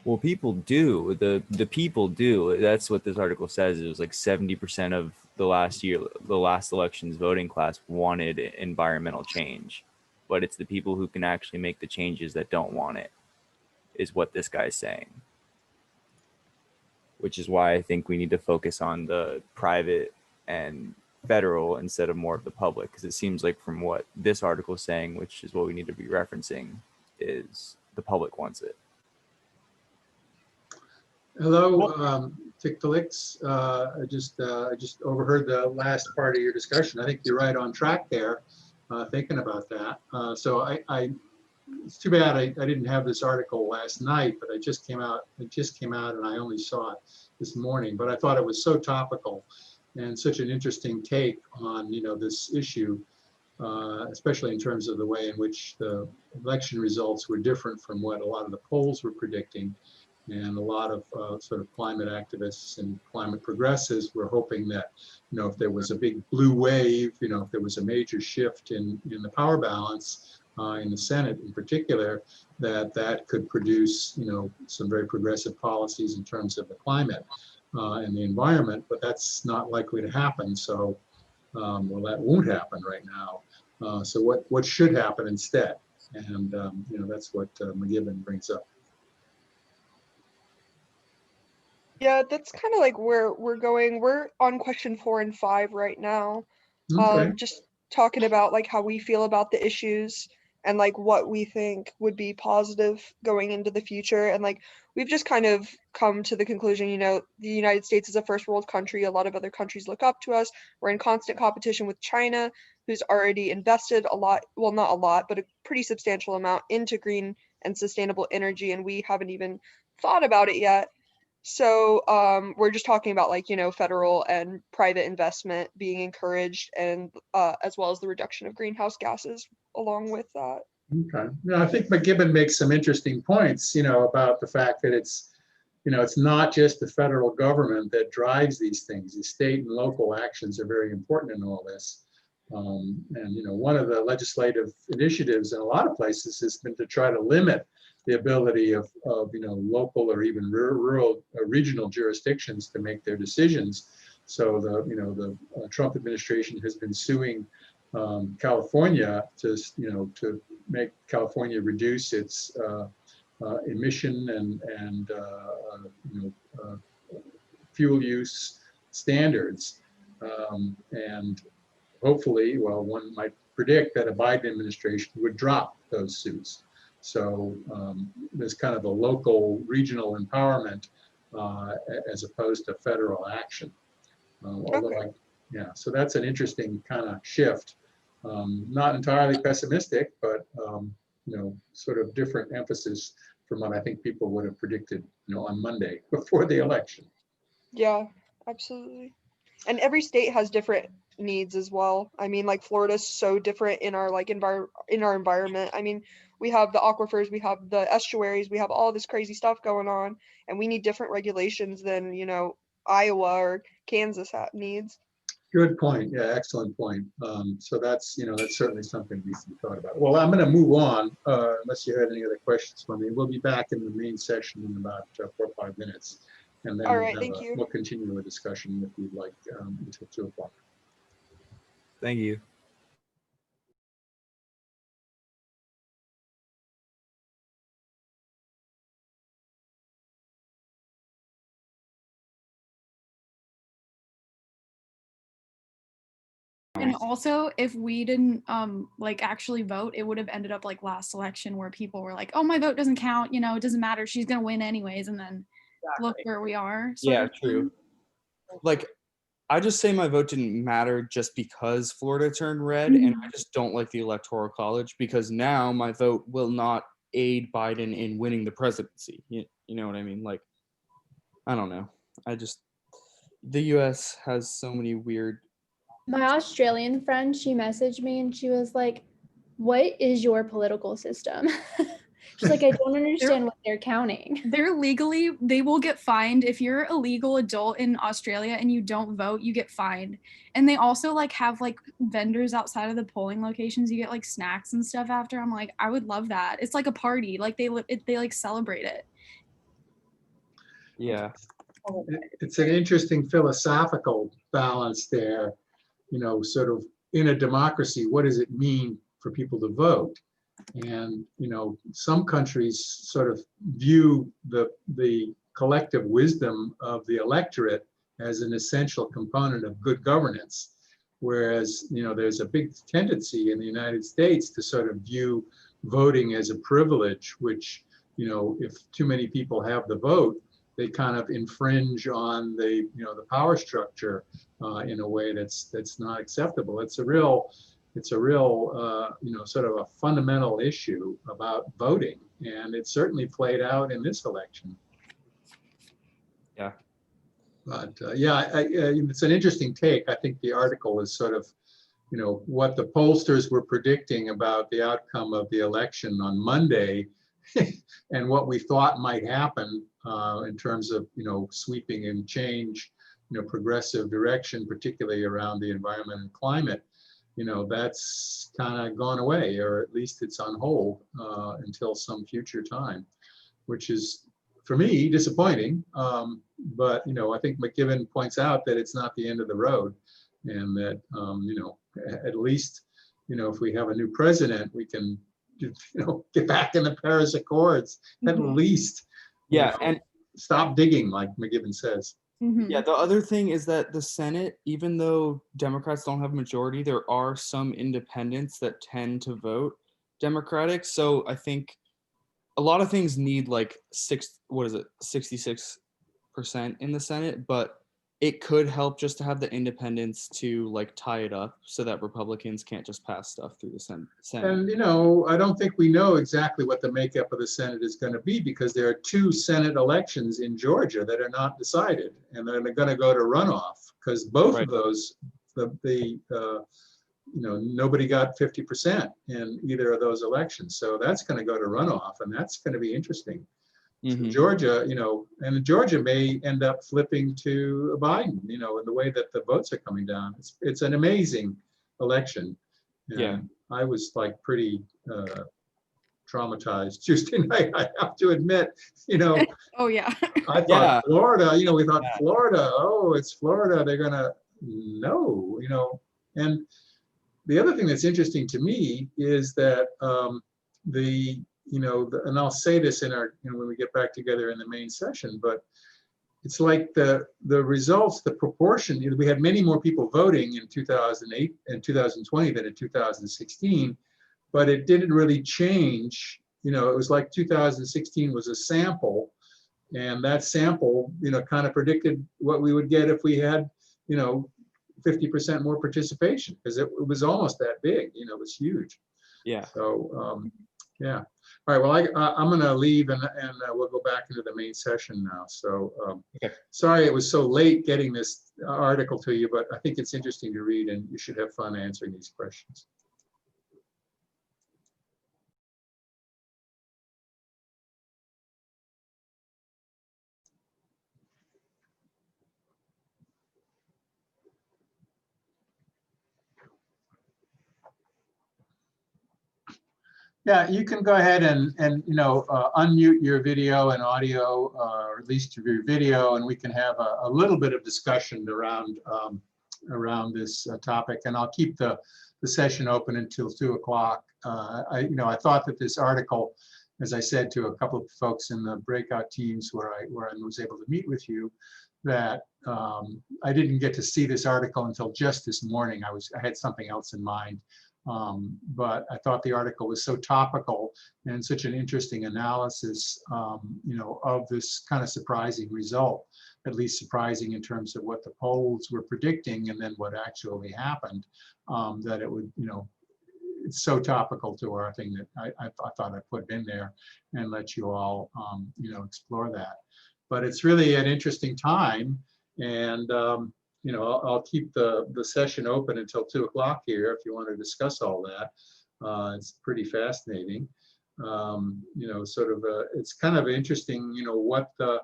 Well, people do. The people do. That's what this article says. It was like 70% of the last election's voting class wanted environmental change, but it's the people who can actually make the changes that don't want it, is what this guy's saying. Which is why I think we need to focus on the private and federal instead of more of the public, because it seems like from what this article is saying, which is what we need to be referencing, is the public wants it. Hello, Tiktalix. I just overheard the last part of your discussion. I think you're right on track there, thinking about that. So it's too bad I didn't have this article last night, but it just came out and I only saw it this morning. But I thought it was so topical and such an interesting take on this issue, especially in terms of the way in which the election results were different from what a lot of the polls were predicting. And a lot of sort of climate activists and climate progressives were hoping that, if there was a big blue wave, if there was a major shift in the power balance in the Senate in particular, that could produce, some very progressive policies in terms of the climate and the environment. But that's not likely to happen. So, well, that won't happen right now. So what should happen instead? And that's what McGibbon brings up. Yeah, that's kind of like where we're going. We're on question 4 and 5 right now. Okay. Just talking about like how we feel about the issues and like what we think would be positive going into the future. And like we've just kind of come to the conclusion, the United States is a first world country. A lot of other countries look up to us. We're in constant competition with China, who's already invested a lot, well, not a lot, but a pretty substantial amount into green and sustainable energy. And we haven't even thought about it yet. So we're just talking about like, federal and private investment being encouraged and as well as the reduction of greenhouse gases along with that. Okay. I think McGibbon makes some interesting points, about the fact that it's not just the federal government that drives these things. The state and local actions are very important in all this. And, one of the legislative initiatives in a lot of places has been to try to limit the ability of local or even rural regional jurisdictions to make their decisions. So the Trump administration has been suing California to make California reduce its emission and fuel use standards. And hopefully, well, one might predict that a Biden administration would drop those suits. So there's kind of a local regional empowerment as opposed to federal action. Okay. So that's an interesting kind of shift. Not entirely pessimistic, but sort of different emphasis from what I think people would have predicted, on Monday before the election. Yeah, absolutely. And every state has different needs as well. I mean, like Florida's so different in our like in our environment. I mean, we have the aquifers, we have the estuaries, we have all this crazy stuff going on, and we need different regulations than, Iowa or Kansas needs. Good point. Yeah, excellent point. So that's certainly something needs to be thought about. Well, I'm going to move on unless you had any other questions for me. We'll be back in the main session in about 4 or 5 minutes, and then All right, thank you. we'll continue a discussion if you'd like until 2 o'clock. Thank you. And also, if we didn't like actually vote, it would have ended up like last election where people were like, "Oh, my vote doesn't count. You know, it doesn't matter. She's gonna win anyways." And then look where we are. Yeah, true. Like, I just say my vote didn't matter just because Florida turned red, and I just don't like the Electoral College because now my vote will not aid Biden in winning the presidency. You know what I mean? Like, I don't know. The U.S. has so many weird. My Australian friend, she messaged me and she was like, "What is your political system?" She's like, "I don't understand what they're counting." They will get fined. If you're a legal adult in Australia and you don't vote, you get fined. And they also like have like vendors outside of the polling locations. You get like snacks and stuff after. I'm like, I would love that. It's like a party. Like they like celebrate it. Yeah. It's an interesting philosophical balance there, you know, sort of in a democracy, what does it mean for people to vote? And, you know, some countries sort of view the collective wisdom of the electorate as an essential component of good governance. Whereas, you know, there's a big tendency in the United States to sort of view voting as a privilege, which, you know, if too many people have the vote, they kind of infringe on the, you know, the power structure in a way that's not acceptable. It's a real, you know, sort of a fundamental issue about voting, and it certainly played out in this election. Yeah. But yeah, it's an interesting take. I think the article is sort of, you know, what the pollsters were predicting about the outcome of the election on Monday, and what we thought might happen in terms of, you know, sweeping and change, you know, progressive direction, particularly around the environment and climate. You know, that's kind of gone away, or at least it's on hold until some future time, which is, for me, disappointing. But, you know, I think McKibben points out that it's not the end of the road, and that, you know, at least, you know, if we have a new president, we can, you know, get back in the Paris Accords, at least. Yeah, you know, and stop digging, like McKibben says. Yeah, the other thing is that the Senate, even though Democrats don't have a majority, there are some independents that tend to vote Democratic. So I think a lot of things need like 66% in the Senate, but it could help just to have the independents to like tie it up so that Republicans can't just pass stuff through the Senate. And, you know, I don't think we know exactly what the makeup of the Senate is going to be, because there are 2 Senate elections in Georgia that are not decided, and they're going to go to runoff, because both of those, you know, nobody got 50% in either of those elections. So that's going to go to runoff, and that's going to be interesting. So Georgia, you know, and Georgia may end up flipping to Biden, you know, in the way that the votes are coming down. It's an amazing election. And yeah. I was like pretty traumatized Tuesday night, I have to admit, you know. Oh yeah. I thought Florida, you know, we thought Florida, oh, it's Florida, they're gonna, no, you know. And the other thing that's interesting to me is that you know, and I'll say this in our, you know, when we get back together in the main session, but it's like the results, the proportion, you know, we had many more people voting in 2008 and 2020 than in 2016, but it didn't really change. You know, it was like 2016 was a sample, and that sample, you know, kind of predicted what we would get if we had, you know, 50% more participation, because it was almost that big, you know, it was huge. Yeah. So, yeah. All right, well, I'm going to leave, and we'll go back into the main session now. So sorry it was so late getting this article to you, but I think it's interesting to read, and you should have fun answering these questions. Yeah, you can go ahead and you know, unmute your video and audio, or at least your video, and we can have a little bit of discussion around this topic. And I'll keep the session open until 2 o'clock. You know, I thought that this article, as I said to a couple of folks in the breakout teams where I was able to meet with you, that I didn't get to see this article until just this morning. I had something else in mind. But I thought the article was so topical and such an interesting analysis, of this kind of surprising result, at least surprising in terms of what the polls were predicting and then what actually happened, that it would, it's so topical to our thing that I thought I'd put it in there and let you all, explore that. But it's really an interesting time, and I'll keep the session open until 2 o'clock here if you want to discuss all that. It's pretty fascinating. It's kind of interesting, what the,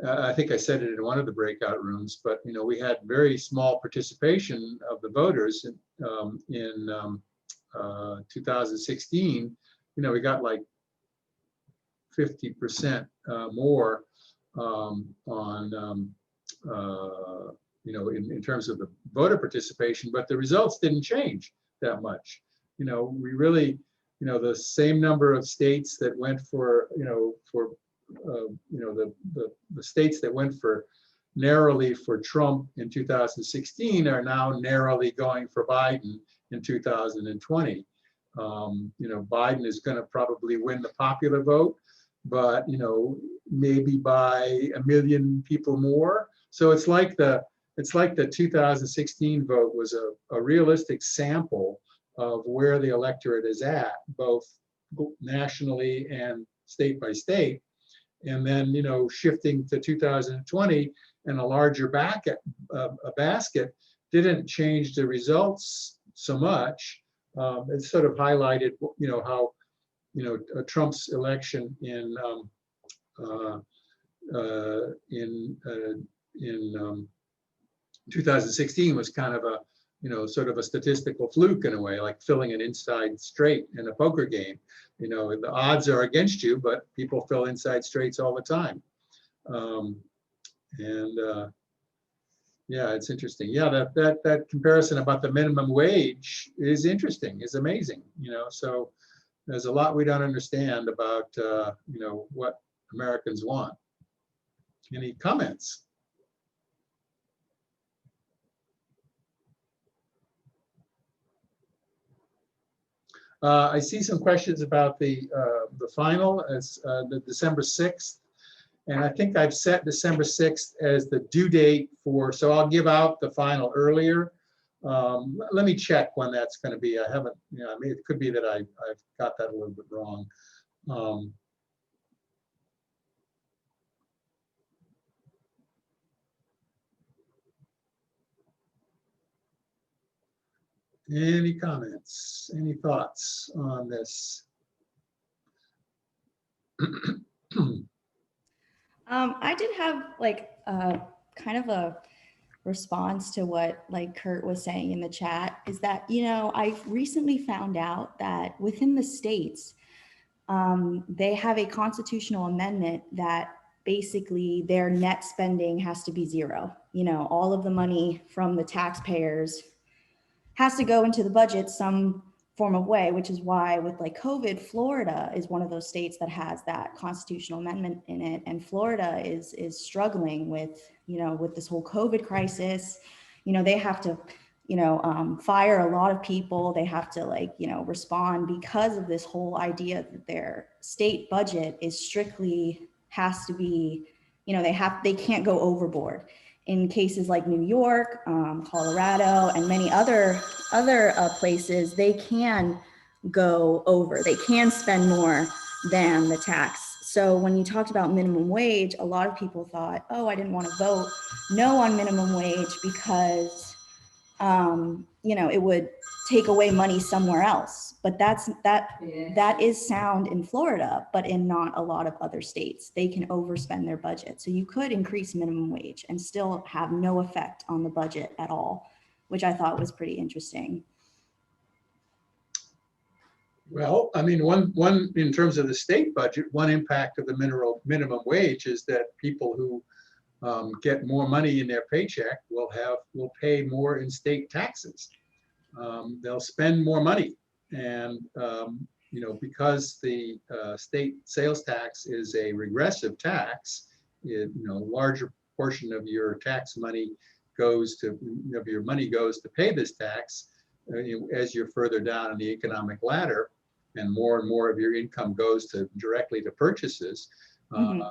I think I said it in one of the breakout rooms, but we had very small participation of the voters in 2016. We got like 50% more in terms of the voter participation, but the results didn't change that much. We really, the same number of states that went for, the states that went for narrowly for Trump in 2016 are now narrowly going for Biden in 2020. Biden is going to probably win the popular vote, but maybe by 1 million people more. So it's like the 2016 vote was a realistic sample of where the electorate is at, both nationally and state by state. And then, shifting to 2020 and a larger basket didn't change the results so much. It sort of highlighted, how, Trump's election in 2016 was kind of a, sort of a statistical fluke in a way, like filling an inside straight in a poker game. The odds are against you, but people fill inside straights all the time. Yeah, it's interesting. Yeah, that comparison about the minimum wage is interesting, is amazing. So there's a lot we don't understand about, what Americans want. Any comments? I see some questions about the final as the December 6th. And I think I've set December 6th as the due date for, so I'll give out the final earlier. Let me check when that's going to be. I haven't, I mean, it could be that I've got that a little bit wrong. Any comments, any thoughts on this? I did have like kind of a response to what like Kurt was saying in the chat, is that, I've recently found out that within the states, they have a constitutional amendment that basically their net spending has to be zero. All of the money from the taxpayers has to go into the budget some form of way, which is why with like COVID, Florida is one of those states that has that constitutional amendment in it. And Florida is struggling with, with this whole COVID crisis. They have to, fire a lot of people. They have to respond because of this whole idea that their state budget is strictly has to be, they can't go overboard. In cases like New York, Colorado, and many other places, they can go over. They can spend more than the tax. So when you talked about minimum wage, a lot of people thought, oh, I didn't want to vote no on minimum wage because, it would take away money somewhere else. But that is sound in Florida, but in not a lot of other states. They can overspend their budget. So you could increase minimum wage and still have no effect on the budget at all, which I thought was pretty interesting. Well, I mean, one in terms of the state budget, one impact of the minimum wage is that people who get more money in their paycheck will pay more in state taxes. They'll spend more money, and because the state sales tax is a regressive tax, larger portion of your tax money goes to, of your money goes to pay this tax, as you're further down in the economic ladder, and more of your income goes directly to purchases. So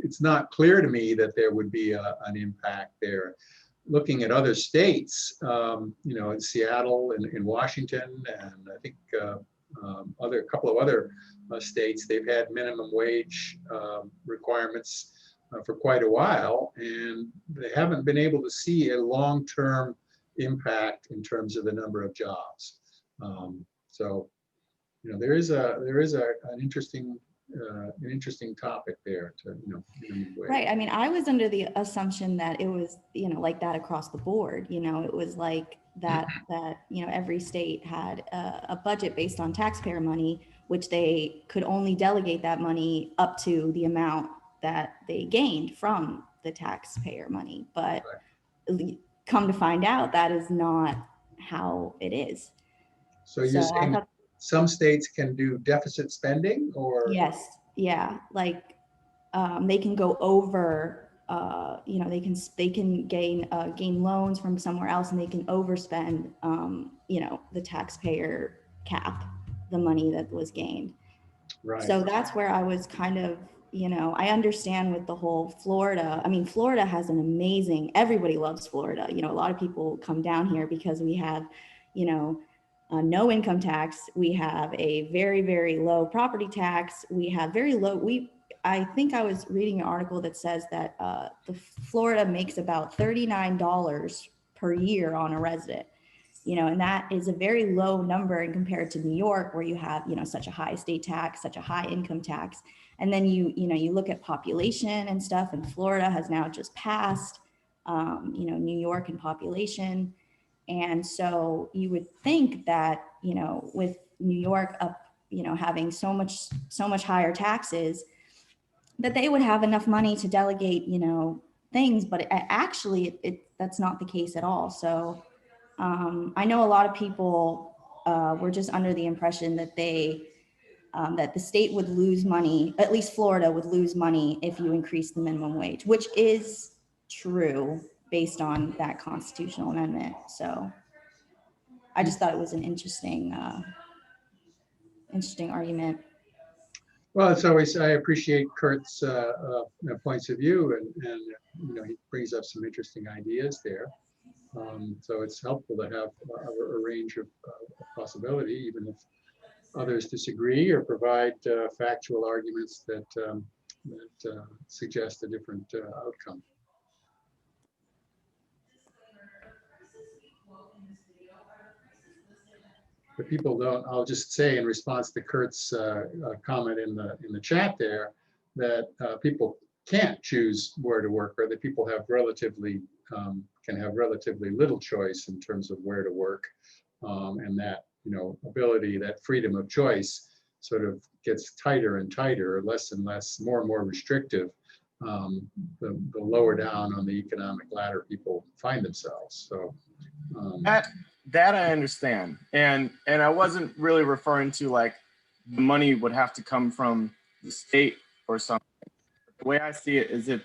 it's not clear to me that there would be an impact there. Looking at other states, in Seattle and in Washington, and I think a couple of other states, they've had minimum wage requirements for quite a while, and they haven't been able to see a long-term impact in terms of the number of jobs. There is an interesting topic there to minimum wage. Right. I mean, I was under the assumption that it was, like that across the board. It was like that every state had a budget based on taxpayer money, which they could only delegate that money up to the amount that they gained from the taxpayer money. But come to find out, that is not how it is. So you're saying some states can do deficit spending, or? Yes. Yeah. Like they can go over, they can gain loans from somewhere else, and they can overspend, the taxpayer cap, the money that was gained. Right. So that's where I was kind of, I understand with the whole Florida. I mean, Florida has an amazing, everybody loves Florida. A lot of people come down here because we have, no income tax. We have a very, very low property tax. We have very low, I think I was reading an article that says that the Florida makes about $39 per year on a resident, and that is a very low number in compared to New York, where you have, such a high estate tax, such a high income tax. And then you look at population and stuff, and Florida has now just passed, New York in population. And so you would think that, with New York up, having so much higher taxes, that they would have enough money to delegate, things, but actually that's not the case at all. So I know a lot of people were just under the impression that that the state would lose money, at least Florida would lose money if you increase the minimum wage, which is true based on that constitutional amendment. So I just thought it was an interesting argument. Well, it's always, I appreciate Kurt's points of view, and he brings up some interesting ideas there. So it's helpful to have a range of possibility, even if others disagree or provide factual arguments that suggest a different outcome. But people don't, I'll just say in response to Kurt's comment in the chat there, that people can't choose where to work, or that people have can have relatively little choice in terms of where to work, and that ability, that freedom of choice sort of gets tighter and tighter, less and less, more and more restrictive, the lower down on the economic ladder people find themselves. So that I understand, and I wasn't really referring to like the money would have to come from the state or something. The way I see it is if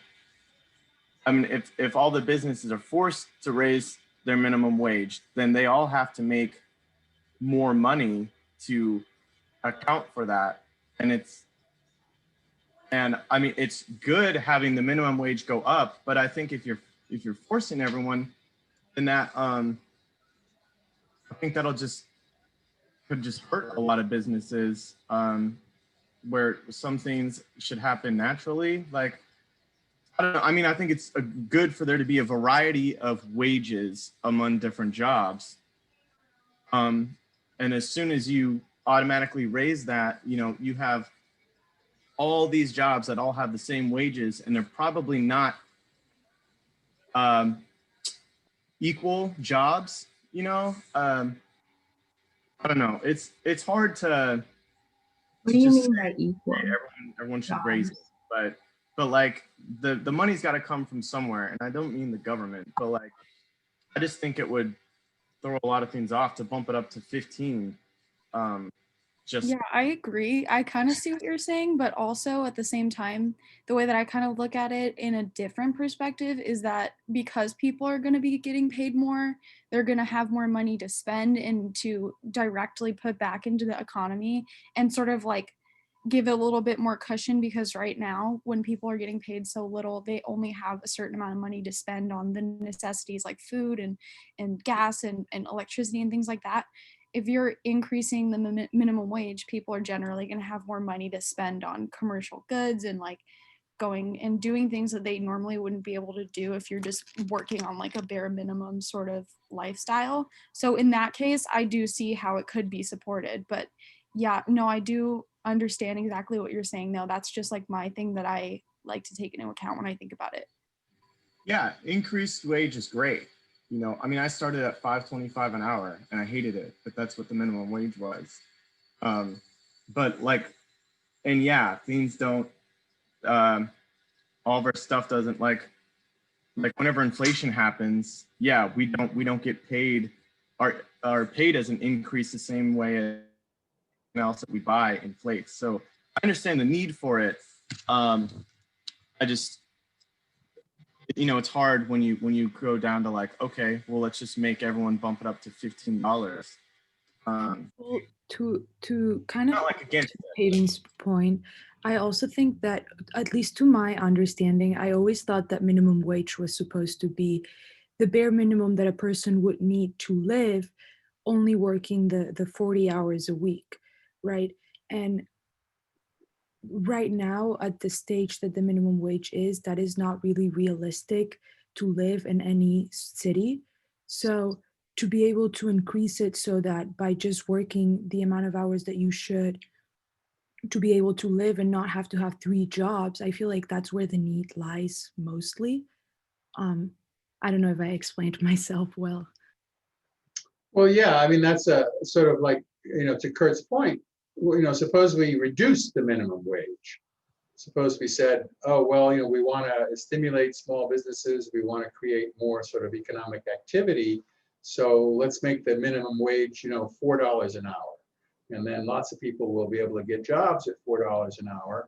all the businesses are forced to raise their minimum wage, then they all have to make more money to account for that. And I mean, it's good having the minimum wage go up, but I think if you're forcing everyone, then that I think that'll could just hurt a lot of businesses, where some things should happen naturally. Like, I don't know. I mean, I think it's good for there to be a variety of wages among different jobs. And as soon as you automatically raise that, you have all these jobs that all have the same wages, and they're probably not equal jobs, I don't know. It's hard to. What do you mean by equal? Everyone should raise it, but like the money's got to come from somewhere, and I don't mean the government, but like I just think it would throw a lot of things off to bump it up to 15, just Yeah, I agree. I kind of see what you're saying, but also at the same time, the way that I kind of look at it in a different perspective is that because people are going to be getting paid more, they're going to have more money to spend and to directly put back into the economy and sort of like give it a little bit more cushion, because right now when people are getting paid so little, they only have a certain amount of money to spend on the necessities like food and gas and electricity and things like that. If you're increasing the minimum wage, people are generally going to have more money to spend on commercial goods and like going and doing things that they normally wouldn't be able to do if you're just working on like a bare minimum sort of lifestyle. So in that case, I do see how it could be supported. But yeah, no, I do understand exactly what you're saying though. That's just like my thing that I like to take into account when I think about it. yeah, increased wage is great. You know, I mean, I started at $5.25 an hour and I hated it, but that's what the minimum wage was. But like, and yeah, things don't, all of our stuff doesn't like whenever inflation happens, yeah, we don't get paid. Our pay doesn't increase the same way as else that we buy inflates. So I understand the need for it. I just, you know, it's hard when you go down to like, okay, well, let's just make everyone bump it up to $15. Well, to kind of Not like against to Hayden's point, I also think that, at least to my understanding, I always thought that minimum wage was supposed to be the bare minimum that a person would need to live, only working the 40 hours a week, right? And right now, at the stage that the minimum wage is, that is not really realistic to live in any city. So to be able to increase it so that by just working the amount of hours that you should to be able to live and not have to have 3 jobs, I feel like that's where the need lies mostly. I don't know if I explained myself well. Well, yeah, I mean, that's a sort of like, to Kurt's point, suppose we reduce the minimum wage. Suppose we said, oh, well, we want to stimulate small businesses. We want to create more sort of economic activity. So let's make the minimum wage, $4 an hour. And then lots of people will be able to get jobs at $4 an hour.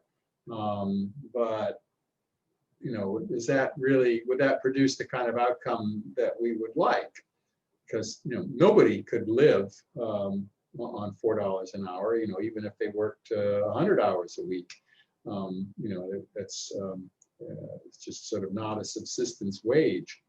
But, is that really, would that produce the kind of outcome that we would like? Because, nobody could live on $4 an hour, even if they worked 100 hours a week. That's it's just sort of not a subsistence wage.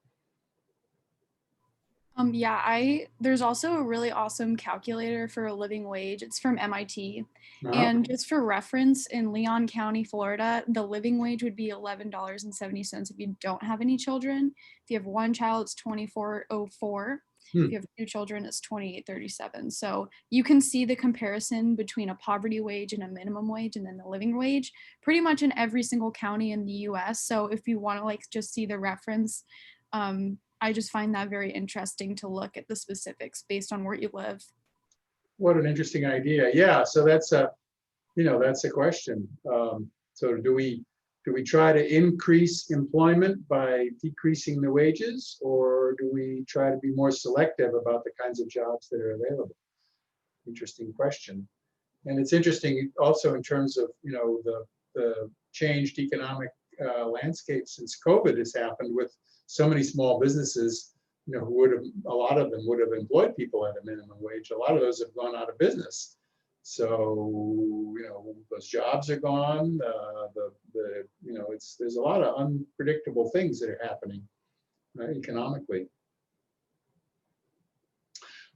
Yeah, there's also a really awesome calculator for a living wage. It's from MIT. Uh-huh. And just for reference, in Leon County, Florida, the living wage would be $11.70 if you don't have any children. If you have one child, it's $24.04. If you have 2 children, it's $28.37. So you can see the comparison between a poverty wage and a minimum wage and then the living wage pretty much in every single county in the US. So if you want to like just see the reference, I just find that very interesting to look at the specifics based on where you live. What an interesting idea. Yeah, so that's a question. So do we try to increase employment by decreasing the wages, or do we try to be more selective about the kinds of jobs that are available? Interesting question. And it's interesting also in terms of, the changed economic landscape since COVID has happened, with so many small businesses, a lot of them would have employed people at a minimum wage. A lot of those have gone out of business. So, those jobs are gone. There's a lot of unpredictable things that are happening economically.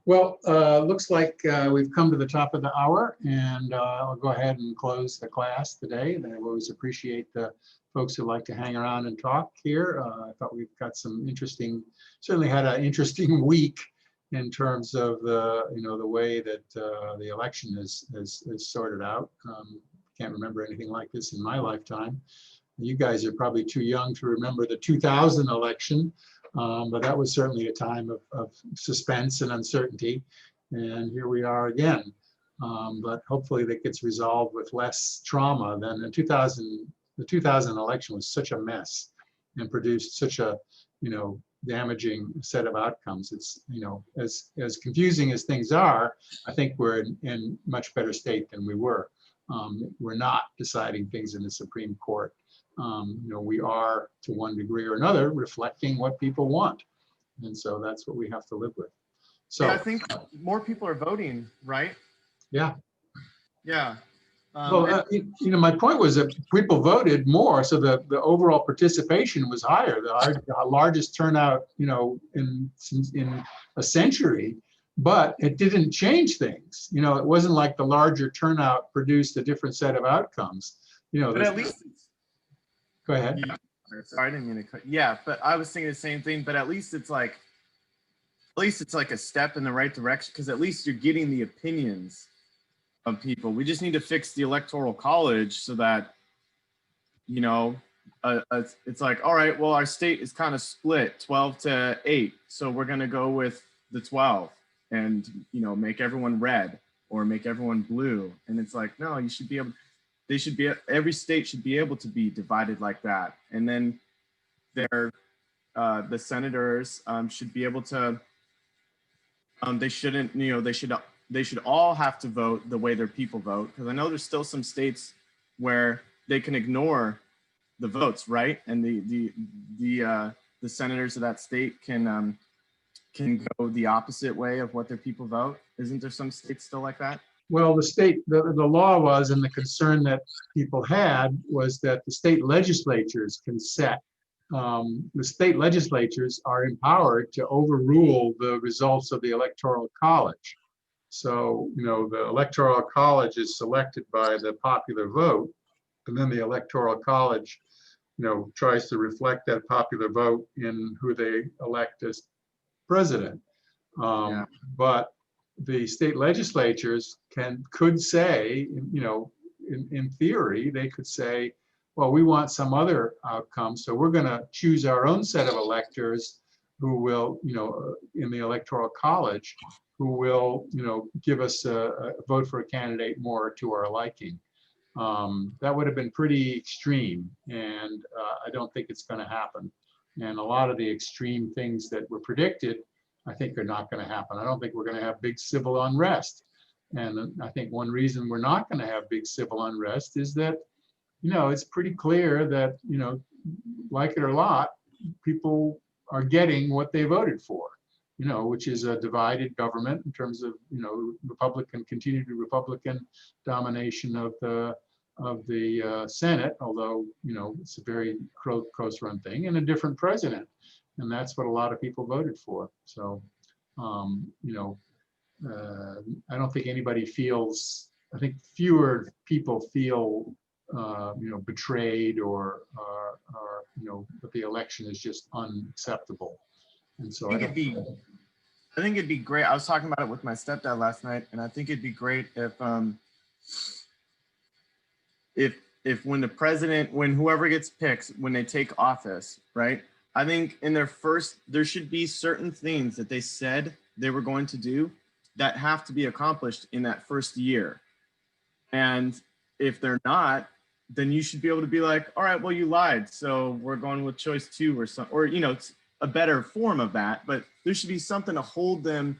Well, looks like we've come to the top of the hour, and I'll go ahead and close the class today. And I always appreciate the folks who like to hang around and talk here. I thought we've got certainly had an interesting week in terms of the way that the election is sorted out. Can't remember anything like this in my lifetime. You guys are probably too young to remember the 2000 election, but that was certainly a time of suspense and uncertainty. And here we are again. But hopefully that gets resolved with less trauma than the 2000 election was such a mess and produced such a, damaging set of outcomes. It's, as confusing as things are, I think we're in much better state than we were. We're not deciding things in the Supreme Court. We are, to one degree or another, reflecting what people want. And so that's what we have to live with. So yeah, I think more people are voting, right? Yeah. Yeah. Well, my point was that people voted more, so the overall participation was higher. The largest turnout, in a century, but it didn't change things. It wasn't like the larger turnout produced a different set of outcomes. But at least, go ahead. Yeah, sorry, I didn't mean to cut. Yeah, but I was thinking the same thing. But at least it's like a step in the right direction, because at least you're getting the opinions of people. We just need to fix the Electoral College so that, it's like, all right, well, our state is kind of split 12-8. So we're going to go with the 12 and, make everyone red or make everyone blue. And it's like, no, every state should be able to be divided like that. And then the senators should be able to, they should all have to vote the way their people vote, because I know there's still some states where they can ignore the votes, right? And the senators of that state can go the opposite way of what their people vote. Isn't there some states still like that? Well, the law was, and the concern that people had was that the state legislatures can set. The state legislatures are empowered to overrule the results of the Electoral College. So, the Electoral College is selected by the popular vote, and then the Electoral College, tries to reflect that popular vote in who they elect as president. But the state legislatures could say, in theory, they could say, well, we want some other outcome, so we're going to choose our own set of electors who will, in the Electoral College, who will, give us a vote for a candidate more to our liking. That would have been pretty extreme, and I don't think it's going to happen. And a lot of the extreme things that were predicted, I think, are not going to happen. I don't think we're going to have big civil unrest. And I think one reason we're not going to have big civil unrest is that, it's pretty clear that, like it or not, people are getting what they voted for, which is a divided government in terms of, continued Republican domination of the Senate, although, it's a very close run thing, and a different president. And that's what a lot of people voted for. So, I don't think anybody feels, I think fewer people feel, betrayed or that the election is just unacceptable. And so I think it'd be great. I was talking about it with my stepdad last night, and I think it'd be great if when the president, when whoever gets picked, when they take office, right? I think in there should be certain things that they said they were going to do that have to be accomplished in that first year. And if they're not, then you should be able to be like, all right, well, you lied, so we're going with choice 2 or something, or, it's a better form of that, but there should be something to hold them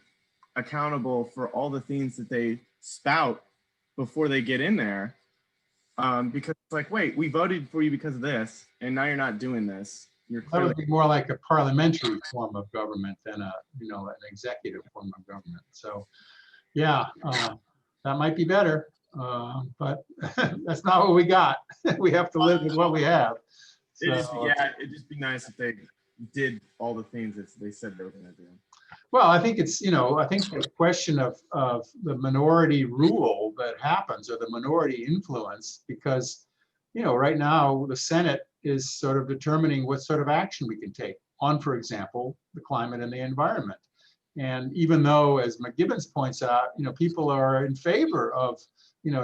accountable for all the things that they spout before they get in there. Because it's like, wait, we voted for you because of this, and now you're not doing this. That would be more like a parliamentary form of government than an executive form of government. So, yeah, that might be better, but that's not what we got. We have to live with what we have. So, it'd just be nice if they did all the things that they said they were going to do. Well, I think it's, I think the question of the minority rule that happens, or the minority influence, because, right now the Senate is sort of determining what sort of action we can take on, for example, the climate and the environment. And even though, as McGibbons points out, people are in favor of,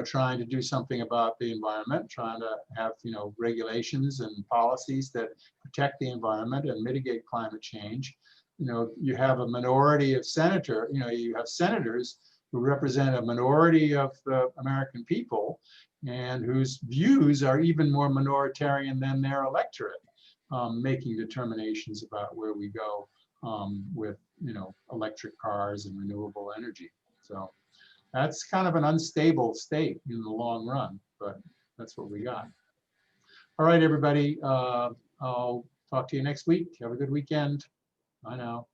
trying to do something about the environment, trying to have, regulations and policies that protect the environment and mitigate climate change. You have a minority of you have senators who represent a minority of the American people and whose views are even more minoritarian than their electorate. making determinations about where we go with, electric cars and renewable energy. So that's kind of an unstable state in the long run, but that's what we got. All right, everybody. I'll talk to you next week. Have a good weekend. Bye now.